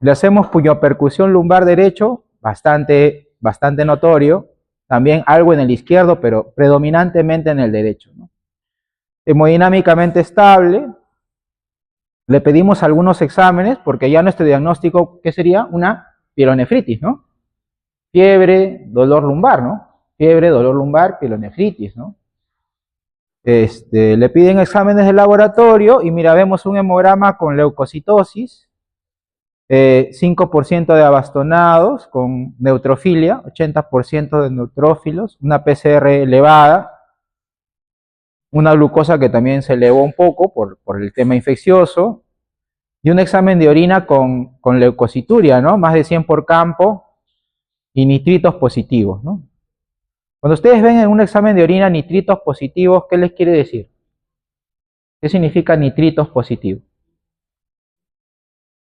Le hacemos puñopercusión lumbar derecho, bastante notorio, también algo en el izquierdo, pero predominantemente en el derecho, ¿no? Hemodinámicamente estable. Le pedimos algunos exámenes, porque ya nuestro diagnóstico, ¿qué sería? Una pielonefritis, ¿no? Fiebre, dolor lumbar, ¿no? Fiebre, dolor lumbar, pielonefritis, ¿no? Le piden exámenes de laboratorio y mira, vemos un hemograma con leucocitosis, 5% de abastonados con neutrofilia, 80% de neutrófilos, una PCR elevada, una glucosa que también se elevó un poco por el tema infeccioso, y un examen de orina con leucocituria, ¿no? Más de 100 por campo y nitritos positivos, ¿no? Cuando ustedes ven en un examen de orina nitritos positivos, ¿qué les quiere decir? ¿Qué significa nitritos positivos?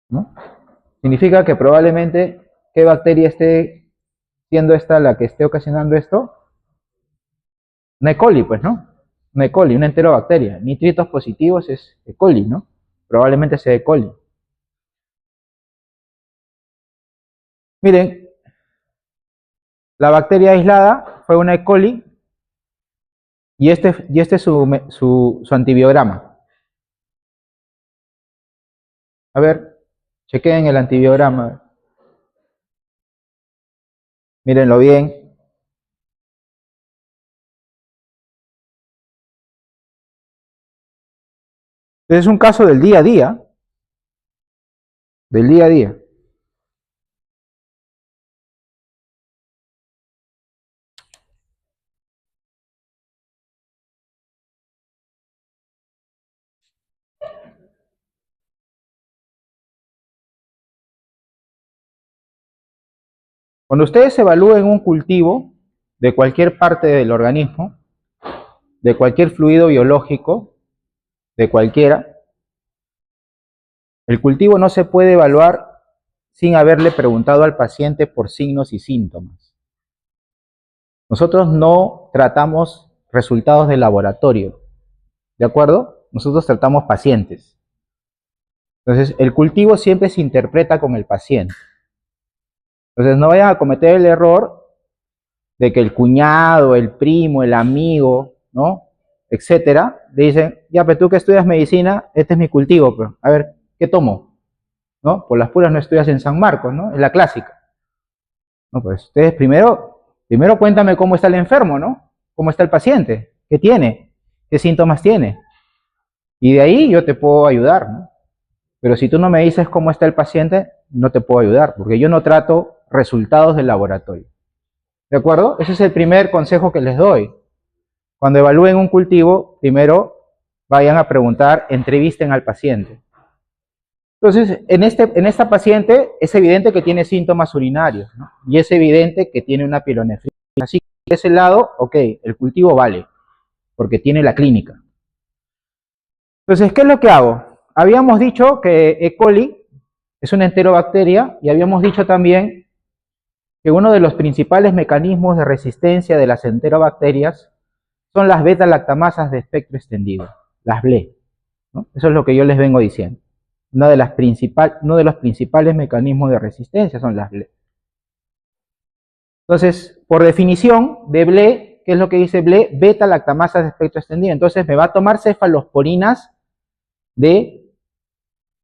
¿No? Significa que probablemente, ¿qué bacteria esté siendo esta la que esté ocasionando esto? Una E. coli, pues, ¿no? Una E. coli, una enterobacteria. Nitritos positivos es E. coli, ¿no? Probablemente sea E. coli. Miren, la bacteria aislada fue una E. coli y este es su antibiograma. A ver, chequeen el antibiograma. Mírenlo bien. Es un caso del día a día. Del día a día. Cuando ustedes evalúen un cultivo de cualquier parte del organismo, de cualquier fluido biológico, de cualquiera, el cultivo no se puede evaluar sin haberle preguntado al paciente por signos y síntomas. Nosotros no tratamos resultados de laboratorio, ¿de acuerdo? Nosotros tratamos pacientes. Entonces, el cultivo siempre se interpreta con el paciente. Entonces, no vayan a cometer el error de que el cuñado, el primo, el amigo, ¿no? Etcétera, le dicen, ya, pero tú que estudias medicina, este es mi cultivo, pero, a ver, ¿qué tomo? ¿No? Por las puras no estudias en San Marcos, ¿no? Es la clásica. No, pues ustedes primero cuéntame cómo está el enfermo, ¿no? ¿Cómo está el paciente? ¿Qué tiene? ¿Qué síntomas tiene? Y de ahí yo te puedo ayudar, ¿no? Pero si tú no me dices cómo está el paciente, no te puedo ayudar, porque yo no trato resultados del laboratorio. ¿De acuerdo? Ese es el primer consejo que les doy. Cuando evalúen un cultivo, primero vayan a preguntar, entrevisten al paciente. Entonces, en esta paciente es evidente que tiene síntomas urinarios, ¿no? Y es evidente que tiene una pielonefritis. Así que de ese lado, ok, el cultivo vale, porque tiene la clínica. Entonces, ¿qué es lo que hago? Habíamos dicho que E. coli es una enterobacteria y habíamos dicho también que uno de los principales mecanismos de resistencia de las enterobacterias son las beta-lactamasas de espectro extendido, las BLE, ¿no? Eso es lo que yo les vengo diciendo. Uno de los principales mecanismos de resistencia son las BLE. Entonces, por definición de BLE, ¿qué es lo que dice BLE? Beta-lactamasas de espectro extendido. Entonces, me va a tomar cefalosporinas de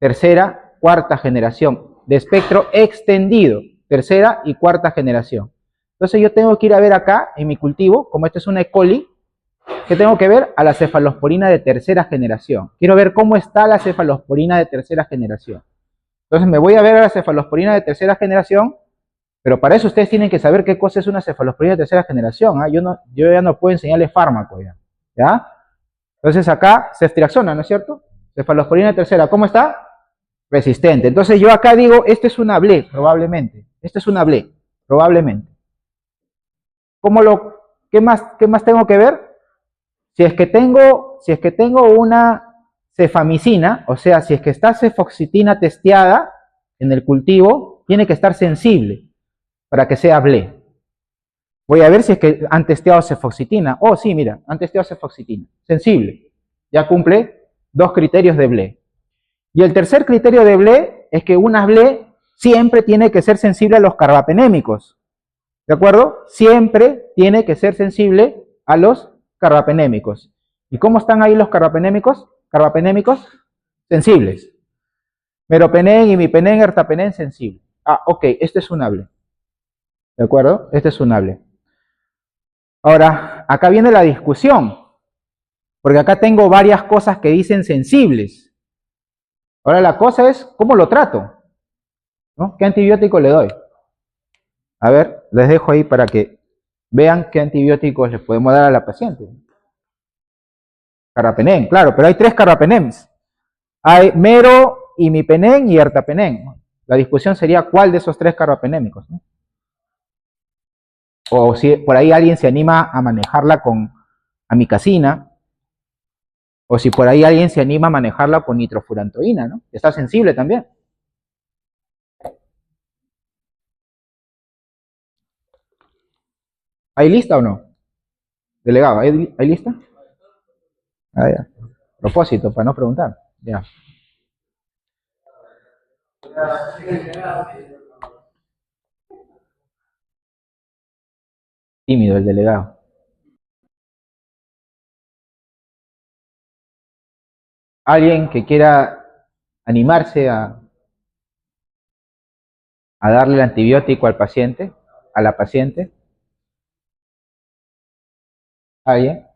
tercera, cuarta generación, de espectro extendido, tercera y cuarta generación. Entonces, yo tengo que ir a ver acá, en mi cultivo, como esto es una E. coli, ¿qué tengo que ver? A la cefalosporina de tercera generación. Quiero ver cómo está la cefalosporina de tercera generación. Entonces me voy a ver a la cefalosporina de tercera generación, pero para eso ustedes tienen que saber qué cosa es una cefalosporina de tercera generación. ¿Ah? Yo ya no puedo enseñarles fármaco ¿ya? Entonces acá, ceftriaxona, ¿no es cierto? Cefalosporina de tercera, ¿cómo está? Resistente. Entonces yo acá digo, esto es una BLE, probablemente. Esto es una BLE, probablemente. ¿Qué más tengo que ver? Si es que tengo una cefamicina, o sea, si es que está cefoxitina testeada en el cultivo, tiene que estar sensible para que sea BLE. Voy a ver si es que han testeado cefoxitina. Oh, sí, mira, han testeado cefoxitina. Sensible. Ya cumple 2 criterios de BLE. Y el tercer criterio de BLE es que una BLE siempre tiene que ser sensible a los carbapenémicos. ¿De acuerdo? Siempre tiene que ser sensible a los carbapenémicos. ¿Y cómo están ahí los carbapenémicos? Carbapenémicos sensibles. Meropenem, imipenem, ertapenem sensible. Ah, ok, este es una BLE. ¿De acuerdo? Este es una BLE. Ahora, acá viene la discusión, porque acá tengo varias cosas que dicen sensibles. Ahora la cosa es, ¿cómo lo trato? ¿No? ¿Qué antibiótico le doy? A ver, les dejo ahí para que vean qué antibióticos les podemos dar a la paciente. Carbapenén, claro, pero hay 3 carbapenéms. Hay mero, imipenén y ertapenén. La discusión sería cuál de esos 3 carbapenémicos, ¿no? O si por ahí alguien se anima a manejarla con amicacina, o si por ahí alguien se anima a manejarla con nitrofurantoína, ¿no? Está sensible también. ¿Hay lista o no? Delegado, ¿hay lista? Ah, ya. Propósito, para no preguntar. Ya. Tímido el delegado. ¿Alguien que quiera animarse a darle el antibiótico al paciente, a la paciente? ¿Alguien?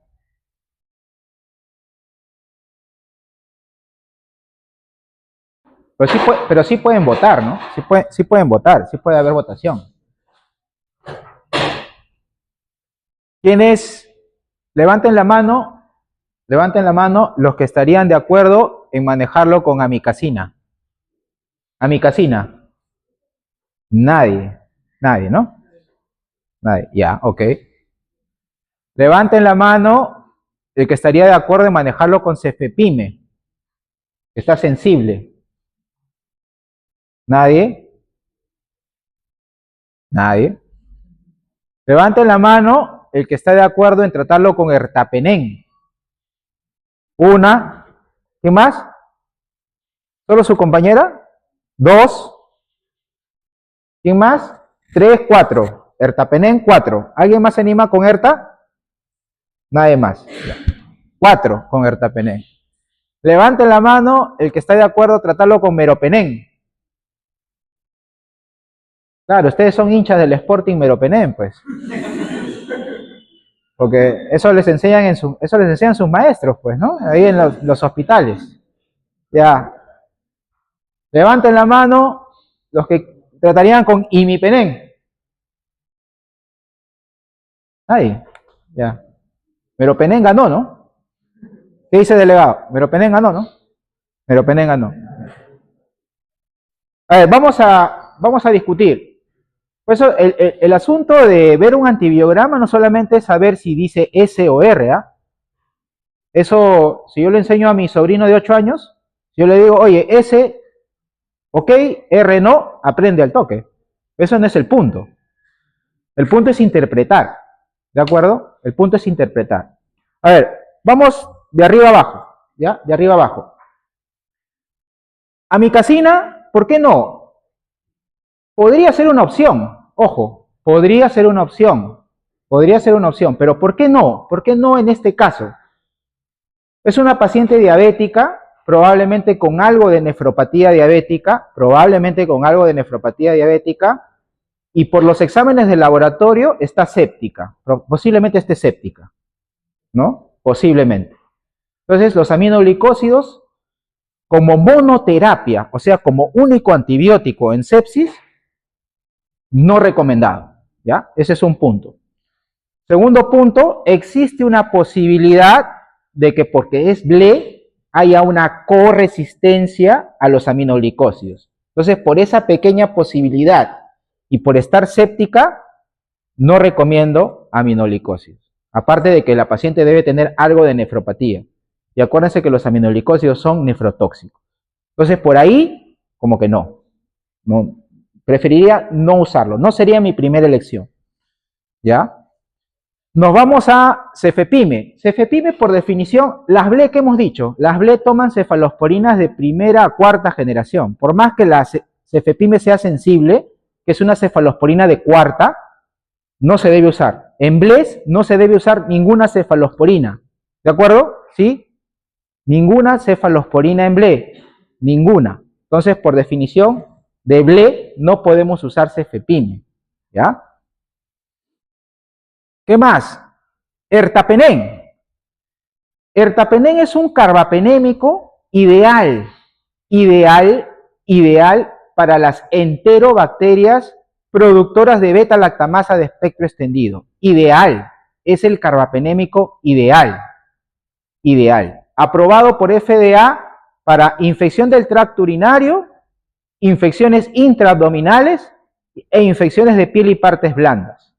Pero sí pueden votar, ¿no? Sí pueden votar, sí puede haber votación. ¿Quiénes? Levanten la mano los que estarían de acuerdo en manejarlo con amicacina. Amicacina. Nadie, ¿no? Nadie, ya, ok. Levanten la mano el que estaría de acuerdo en manejarlo con cefepime. Está sensible. ¿Nadie? Nadie. Levanten la mano el que está de acuerdo en tratarlo con ertapenén. Una. ¿Quién más? ¿Solo su compañera? 2. ¿Quién más? 3, 4. Ertapenén, 4. ¿Alguien más se anima con erta? Nadie más. 4 con ertapenén. Levanten la mano el que está de acuerdo en tratarlo con meropenén. Claro, ustedes son hinchas del Sporting Meropenén, pues. Porque eso les enseñan sus maestros, pues, ¿no? Ahí en los hospitales. Ya. Levanten la mano los que tratarían con imipenén. Ahí. Ya. Meropenén ganó, ¿no? ¿Qué dice el delegado? Meropenén ganó, ¿no? Meropenén ganó. A ver, vamos a discutir. Por eso el asunto de ver un antibiograma no solamente es saber si dice S o R, ¿ah? Eso, si yo le enseño a mi sobrino de 8 años, yo le digo, oye, S, ok, R no, aprende al toque. Eso no es el punto. El punto es interpretar, ¿de acuerdo? El punto es interpretar. A ver, vamos de arriba abajo, ¿ya? De arriba abajo. Amicacina, ¿por qué no? Podría ser una opción, ojo, podría ser una opción, pero ¿por qué no? ¿Por qué no en este caso? Es una paciente diabética, probablemente con algo de nefropatía diabética, y por los exámenes de laboratorio está séptica, posiblemente esté séptica, ¿no? Posiblemente. Entonces, los aminoglicósidos, como monoterapia, o sea, como único antibiótico en sepsis, no recomendado, ¿ya? Ese es un punto. Segundo punto, existe una posibilidad de que porque es BLE haya una corresistencia a los aminoglicósidos. Entonces, por esa pequeña posibilidad y por estar séptica, no recomiendo aminoglicósidos. Aparte de que la paciente debe tener algo de nefropatía. Y acuérdense que los aminoglicósidos son nefrotóxicos. Entonces, por ahí, como que no. Preferiría no usarlo. No sería mi primera elección. ¿Ya? Nos vamos a cefepime. Cefepime, por definición, las BLE que hemos dicho, las BLE toman cefalosporinas de primera a cuarta generación. Por más que la cefepime sea sensible, que es una cefalosporina de cuarta, no se debe usar. En BLES no se debe usar ninguna cefalosporina. ¿De acuerdo? ¿Sí? Ninguna cefalosporina en BLE. Ninguna. Entonces, por definición, de BLE no podemos usar cefepime. ¿Ya? ¿Qué más? Ertapenén. Ertapenén es un carbapenémico ideal para las enterobacterias productoras de beta-lactamasa de espectro extendido. Ideal. Es el carbapenémico ideal. ideal. Aprobado por FDA para infección del tracto urinario, infecciones intraabdominales e infecciones de piel y partes blandas.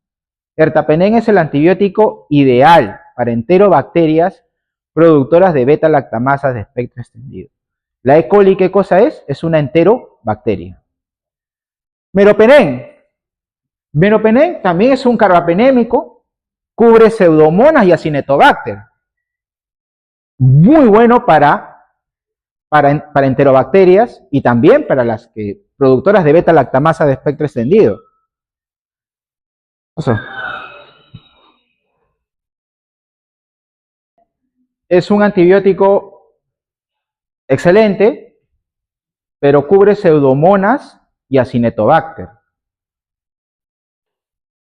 Ertapenem es el antibiótico ideal para enterobacterias productoras de beta-lactamasas de espectro extendido. La E. coli, ¿qué cosa es? Es una enterobacteria. Meropenem. Meropenem también es un carbapenémico, cubre pseudomonas y acinetobacter. Muy bueno para enterobacterias y también para las productoras de beta-lactamasa de espectro extendido. Es un antibiótico excelente, pero cubre pseudomonas y acinetobacter.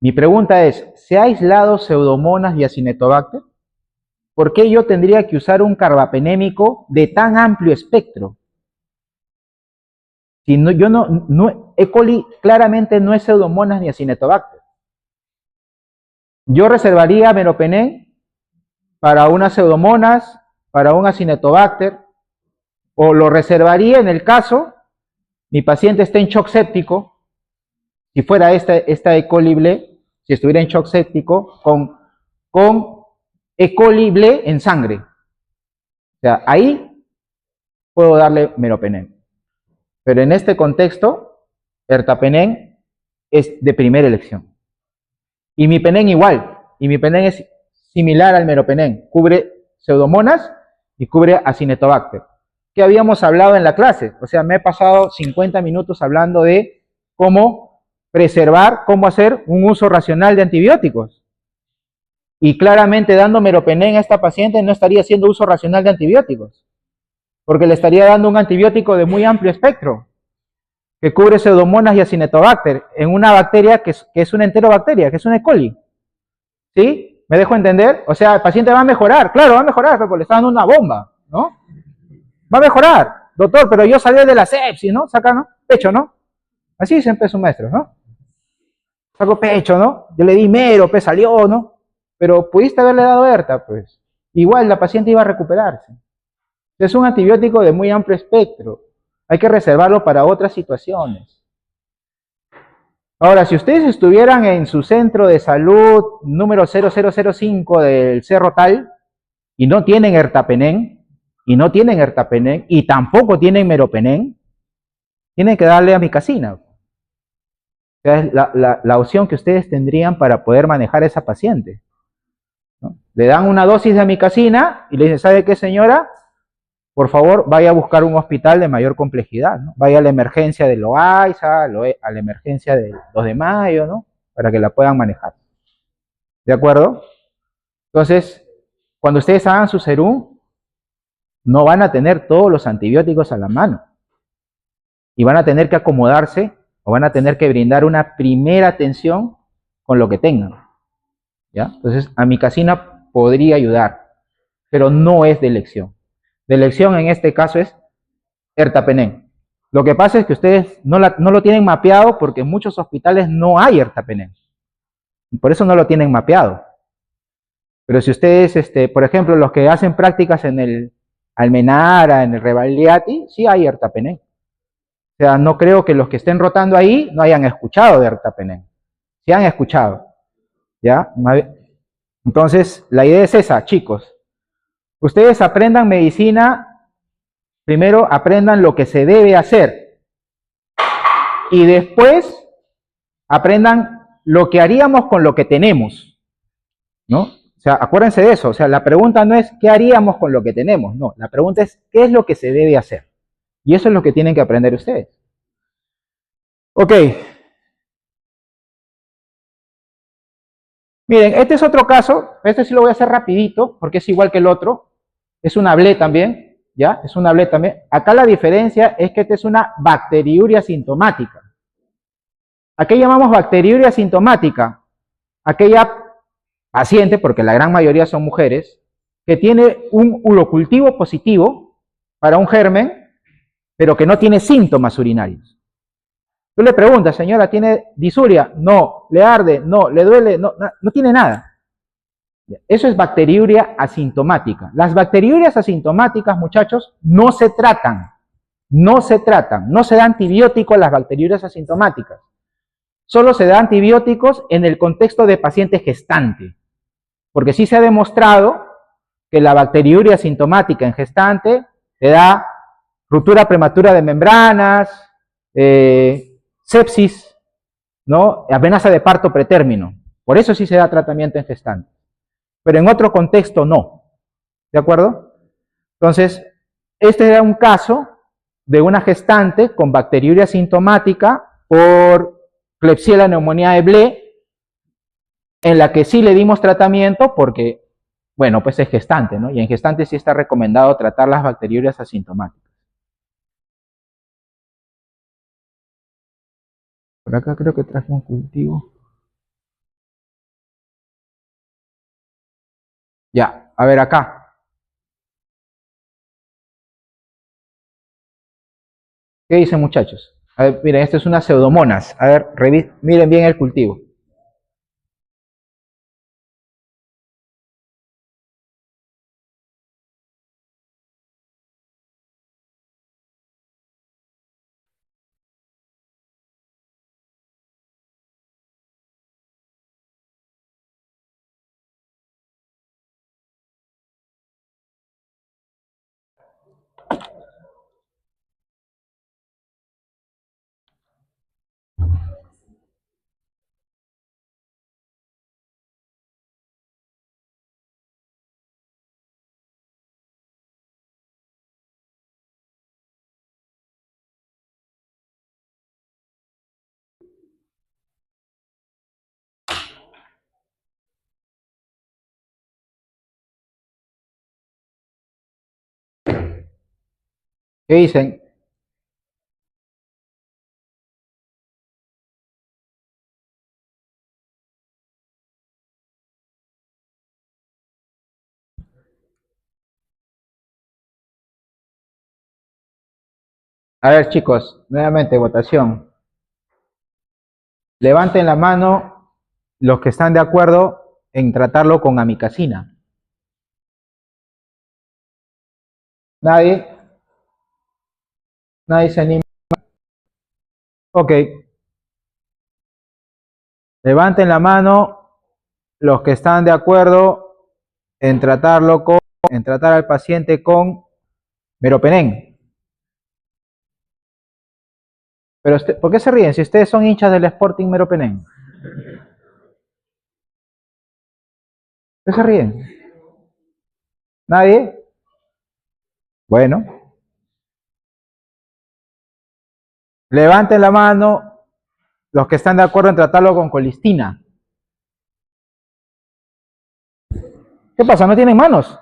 Mi pregunta es, ¿se ha aislado pseudomonas y acinetobacter? ¿Por qué yo tendría que usar un carbapenémico de tan amplio espectro? Si no, E. coli claramente no es pseudomonas ni acinetobacter. Yo reservaría meropenem para unas pseudomonas, para un acinetobacter, o lo reservaría en el caso mi paciente esté en shock séptico, si fuera esta E. coli ble, si estuviera en shock séptico, con E. coli ble en sangre. O sea, ahí puedo darle meropenem. Pero en este contexto, ertapenem es de primera elección. Y mipenem igual. Y mipenem es similar al meropenem. Cubre pseudomonas y cubre acinetobacter. Que habíamos hablado en la clase. O sea, me he pasado 50 minutos hablando de cómo preservar, cómo hacer un uso racional de antibióticos. Y claramente dando meropenem a esta paciente no estaría haciendo uso racional de antibióticos. Porque le estaría dando un antibiótico de muy amplio espectro, que cubre pseudomonas y acinetobacter, en una bacteria que es una enterobacteria, que es una E. coli. ¿Sí? ¿Me dejo entender? O sea, el paciente va a mejorar, claro, va a mejorar, pero le está dando una bomba, ¿no? Va a mejorar, doctor, pero yo salí de la sepsis, ¿no? Saca, ¿no? Pecho, ¿no? Así siempre es un maestro, ¿no? Saco pecho, ¿no? Yo le di mero, salió, ¿no? Pero pudiste haberle dado ERTA, pues. Igual la paciente iba a recuperarse. Es un antibiótico de muy amplio espectro. Hay que reservarlo para otras situaciones. Ahora, si ustedes estuvieran en su centro de salud número 0005 del Cerro Tal y no tienen ertapenem, y tampoco tienen meropenem, tienen que darle amicacina. O sea, es la opción que ustedes tendrían para poder manejar a esa paciente, ¿no? Le dan una dosis de amicacina y le dicen, ¿sabe qué, señora? Por favor, vaya a buscar un hospital de mayor complejidad, ¿no? Vaya a la emergencia de Loaiza, a la emergencia de 2 de mayo, ¿no? Para que la puedan manejar. ¿De acuerdo? Entonces, cuando ustedes hagan su serum, no van a tener todos los antibióticos a la mano. Y van a tener que acomodarse o van a tener que brindar una primera atención con lo que tengan. ¿Ya? Entonces, amicacina podría ayudar, pero no es de elección. De elección en este caso es ertapenem. Lo que pasa es que ustedes no lo tienen mapeado porque en muchos hospitales no hay ertapenem. Por eso no lo tienen mapeado. Pero si ustedes, por ejemplo, los que hacen prácticas en el Almenara, en el Rebagliati, sí hay ertapenem. O sea, no creo que los que estén rotando ahí no hayan escuchado de ertapenem. Sí han escuchado. ¿Ya? Entonces, la idea es esa, chicos. Ustedes aprendan medicina, primero aprendan lo que se debe hacer y después aprendan lo que haríamos con lo que tenemos, ¿no? O sea, acuérdense de eso, o sea, la pregunta no es qué haríamos con lo que tenemos, no, la pregunta es qué es lo que se debe hacer. Y eso es lo que tienen que aprender ustedes. Ok. Miren, este es otro caso, este sí lo voy a hacer rapidito, porque es igual que el otro, es una BLE también, ¿ya? Es una BLE también. Acá la diferencia es que esta es una bacteriuria sintomática. ¿A qué llamamos bacteriuria sintomática? Aquella paciente, porque la gran mayoría son mujeres, que tiene un urocultivo positivo para un germen, pero que no tiene síntomas urinarios. Tú le preguntas, señora, ¿tiene disuria? No. ¿Le arde? No. ¿Le duele? No, no tiene nada. Eso es bacteriuria asintomática. Las bacteriurias asintomáticas, muchachos, no se tratan. No se tratan. No se da antibiótico a las bacteriurias asintomáticas. Solo se da antibióticos en el contexto de paciente gestante. Porque sí se ha demostrado que la bacteriuria asintomática en gestante te da ruptura prematura de membranas, sepsis, ¿no? Amenaza de parto pretérmino. Por eso sí se da tratamiento en gestante. Pero en otro contexto no. ¿De acuerdo? Entonces, este era un caso de una gestante con bacteriuria asintomática por Klebsiella pneumoniae Blé, en la que sí le dimos tratamiento porque, bueno, pues es gestante, ¿no? Y en gestante sí está recomendado tratar las bacteriurias asintomáticas. Por acá creo que traje un cultivo. Ya, a ver acá. ¿Qué dicen, muchachos? A ver, miren, esto es una pseudomonas. A ver, miren bien el cultivo. ¿Qué dicen? A ver, chicos, nuevamente votación. Levanten la mano los que están de acuerdo en tratarlo con amikacina. ¿Nadie? ¿Nadie se anima? Ok. Levanten la mano los que están de acuerdo en tratar al paciente con meropenem. Pero ¿por qué se ríen? Si ustedes son hinchas del Sporting Meropenem. ¿Por qué se ríen? ¿Nadie? Bueno. Levanten la mano los que están de acuerdo en tratarlo con colistina. ¿Qué pasa? ¿No tienen manos?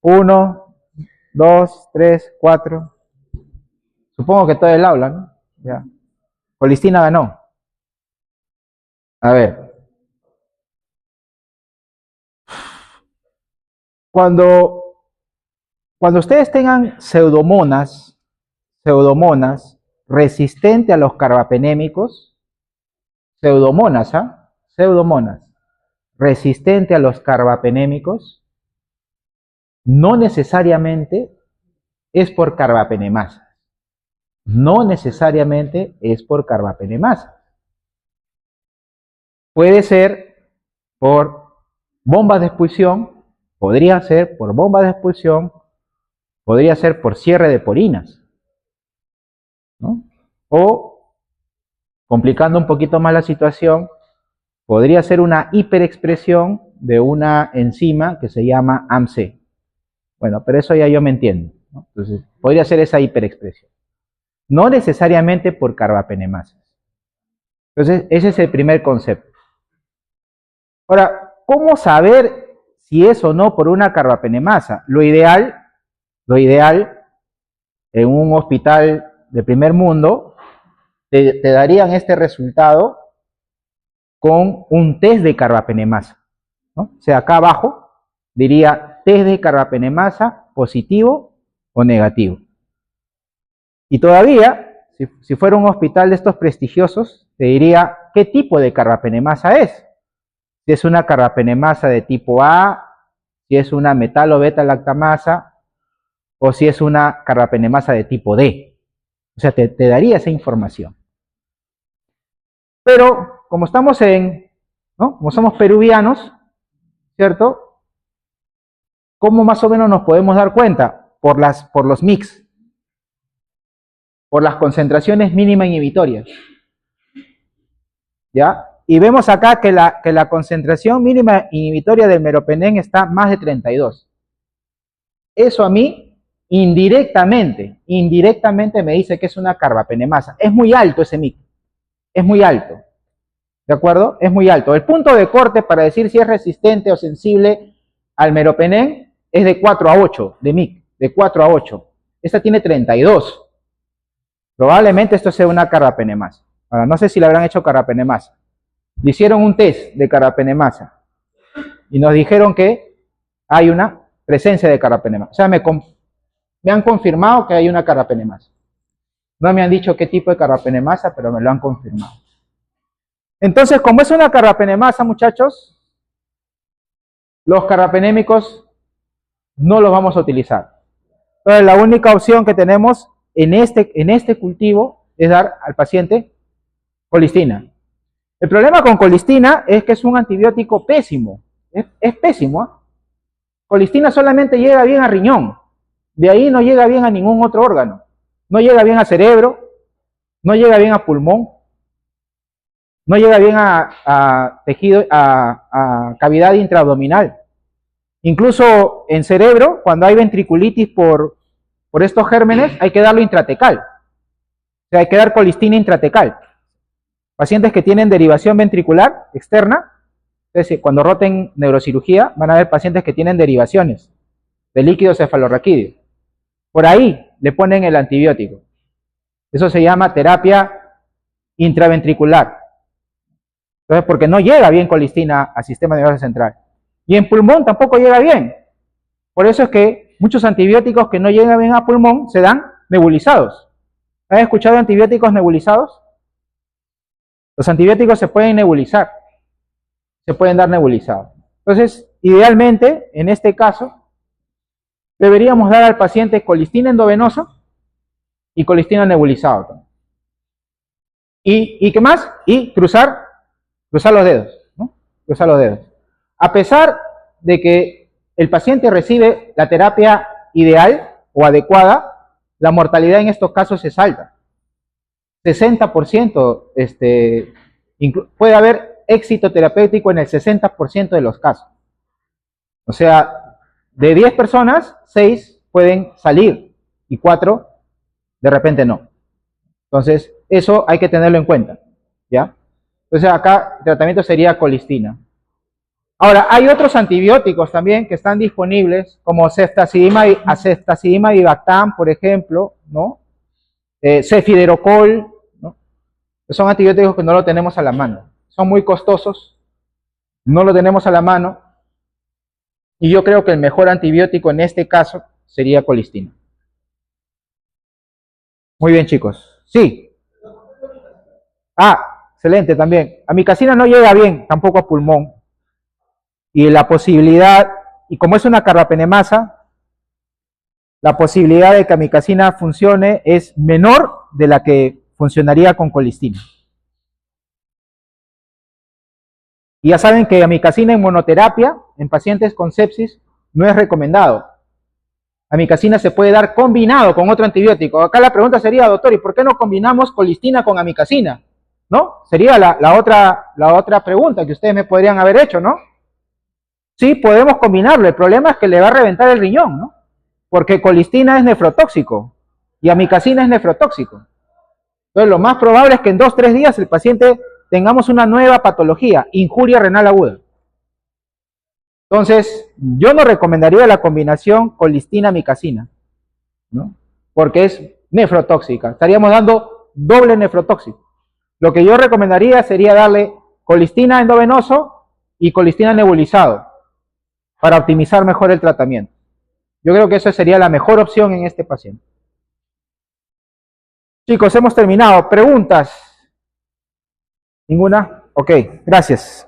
1, 2, 3, 4. Supongo que todo el aula, ¿no? Ya. Colistina ganó. A ver. Cuando ustedes tengan pseudomonas resistentes a los carbapenémicos, pseudomonas, resistente a los carbapenémicos, no necesariamente es por carbapenemasa. No necesariamente es por carbapenemasa. Puede ser por bombas de expulsión, podría ser por bombas de expulsión, podría ser por cierre de porinas, ¿no? O, complicando un poquito más la situación, podría ser una hiperexpresión de una enzima que se llama AMC. Bueno, pero eso ya yo me entiendo, ¿no? Entonces, podría ser esa hiperexpresión. No necesariamente por carbapenemasas. Entonces, ese es el primer concepto. Ahora, ¿cómo saber si es o no por una carbapenemasa? Lo ideal en un hospital de primer mundo, te darían este resultado con un test de carbapenemasa, ¿no? O sea, acá abajo diría test de carbapenemasa positivo o negativo. Y todavía, si fuera un hospital de estos prestigiosos, te diría qué tipo de carbapenemasa es. si es una carbapenemasa de tipo A, si es una metalo-beta-lactamasa, o si es una carbapenemasa de tipo D. O sea, te daría esa información. Pero, como estamos ¿no? Como somos peruvianos, ¿cierto? ¿Cómo más o menos nos podemos dar cuenta? Por los mix, por las concentraciones mínima inhibitorias. ¿Ya? Y vemos acá que la concentración mínima inhibitoria del meropenem está más de 32. Eso a mí, indirectamente me dice que es una carbapenemasa. Es muy alto ese mix. Es muy alto. ¿De acuerdo? Es muy alto. El punto de corte para decir si es resistente o sensible al meropenem es de 4 a 8, de MIC, de 4 a 8. Esta tiene 32. Probablemente esto sea una carbapenemasa. Ahora, no sé si le habrán hecho carbapenemasa. Le hicieron un test de carbapenemasa y nos dijeron que hay una presencia de carbapenemasa. O sea, me han confirmado que hay una carbapenemasa. No me han dicho qué tipo de carbapenemasa, pero me lo han confirmado. Entonces, como es una carbapenemasa, muchachos, los carbapenémicos no los vamos a utilizar. Entonces, la única opción que tenemos en este cultivo es dar al paciente colistina. El problema con colistina es que es un antibiótico pésimo. Es pésimo, ¿eh? Colistina solamente llega bien a riñón. De ahí no llega bien a ningún otro órgano. No llega bien a cerebro, no llega bien a pulmón, no llega bien a tejido, a cavidad intraabdominal. Incluso en cerebro, cuando hay ventriculitis por estos gérmenes, hay que darlo intratecal. O sea, hay que dar colistina intratecal. Pacientes que tienen derivación ventricular externa, es decir, cuando roten neurocirugía, van a haber pacientes que tienen derivaciones de líquido cefalorraquídeo. Por ahí le ponen el antibiótico. Eso se llama terapia intraventricular. Entonces, porque no llega bien colistina al sistema nervioso central. Y en pulmón tampoco llega bien. Por eso es que muchos antibióticos que no llegan bien a pulmón se dan nebulizados. ¿Han escuchado antibióticos nebulizados? Los antibióticos se pueden nebulizar. Se pueden dar nebulizados. Entonces, idealmente, en este caso, deberíamos dar al paciente colistina endovenosa y colistina nebulizado. ¿Y qué más? Y cruzar los dedos, ¿no? Cruzar los dedos. A pesar de que el paciente recibe la terapia ideal o adecuada, la mortalidad en estos casos es alta. 60%, puede haber éxito terapéutico en el 60% de los casos. O sea, de 10 personas, 6 pueden salir y 4 de repente no. Entonces, eso hay que tenerlo en cuenta, ¿ya? Entonces, acá el tratamiento sería colistina. Ahora, hay otros antibióticos también que están disponibles, como ceftazidima vivactam, por ejemplo, ¿no? Cefiderocol, ¿no? Son antibióticos que no lo tenemos a la mano. Son muy costosos, no lo tenemos a la mano, y yo creo que el mejor antibiótico en este caso sería colistina. Muy bien, chicos. Sí. Excelente también. Amicacina no llega bien tampoco a pulmón. Y la posibilidad, y como es una carbapenemasa, la posibilidad de que amicacina funcione es menor de la que funcionaría con colistina. Y ya saben que amicacina en monoterapia, en pacientes con sepsis, no es recomendado. Amicacina se puede dar combinado con otro antibiótico. Acá la pregunta sería, doctor, ¿y por qué no combinamos colistina con amicacina? ¿No? Sería la otra pregunta que ustedes me podrían haber hecho, ¿no? Sí, podemos combinarlo. El problema es que le va a reventar el riñón, ¿no? Porque colistina es nefrotóxico y amicacina es nefrotóxico. Entonces, lo más probable es que en 2-3 días el paciente tengamos una nueva patología, injuria renal aguda. Entonces, yo no recomendaría la combinación colistina-amicacina, ¿no? Porque es nefrotóxica. Estaríamos dando doble nefrotóxico. Lo que yo recomendaría sería darle colistina endovenoso y colistina nebulizado para optimizar mejor el tratamiento. Yo creo que esa sería la mejor opción en este paciente. Chicos, hemos terminado. ¿Preguntas? ¿Ninguna? Ok, gracias.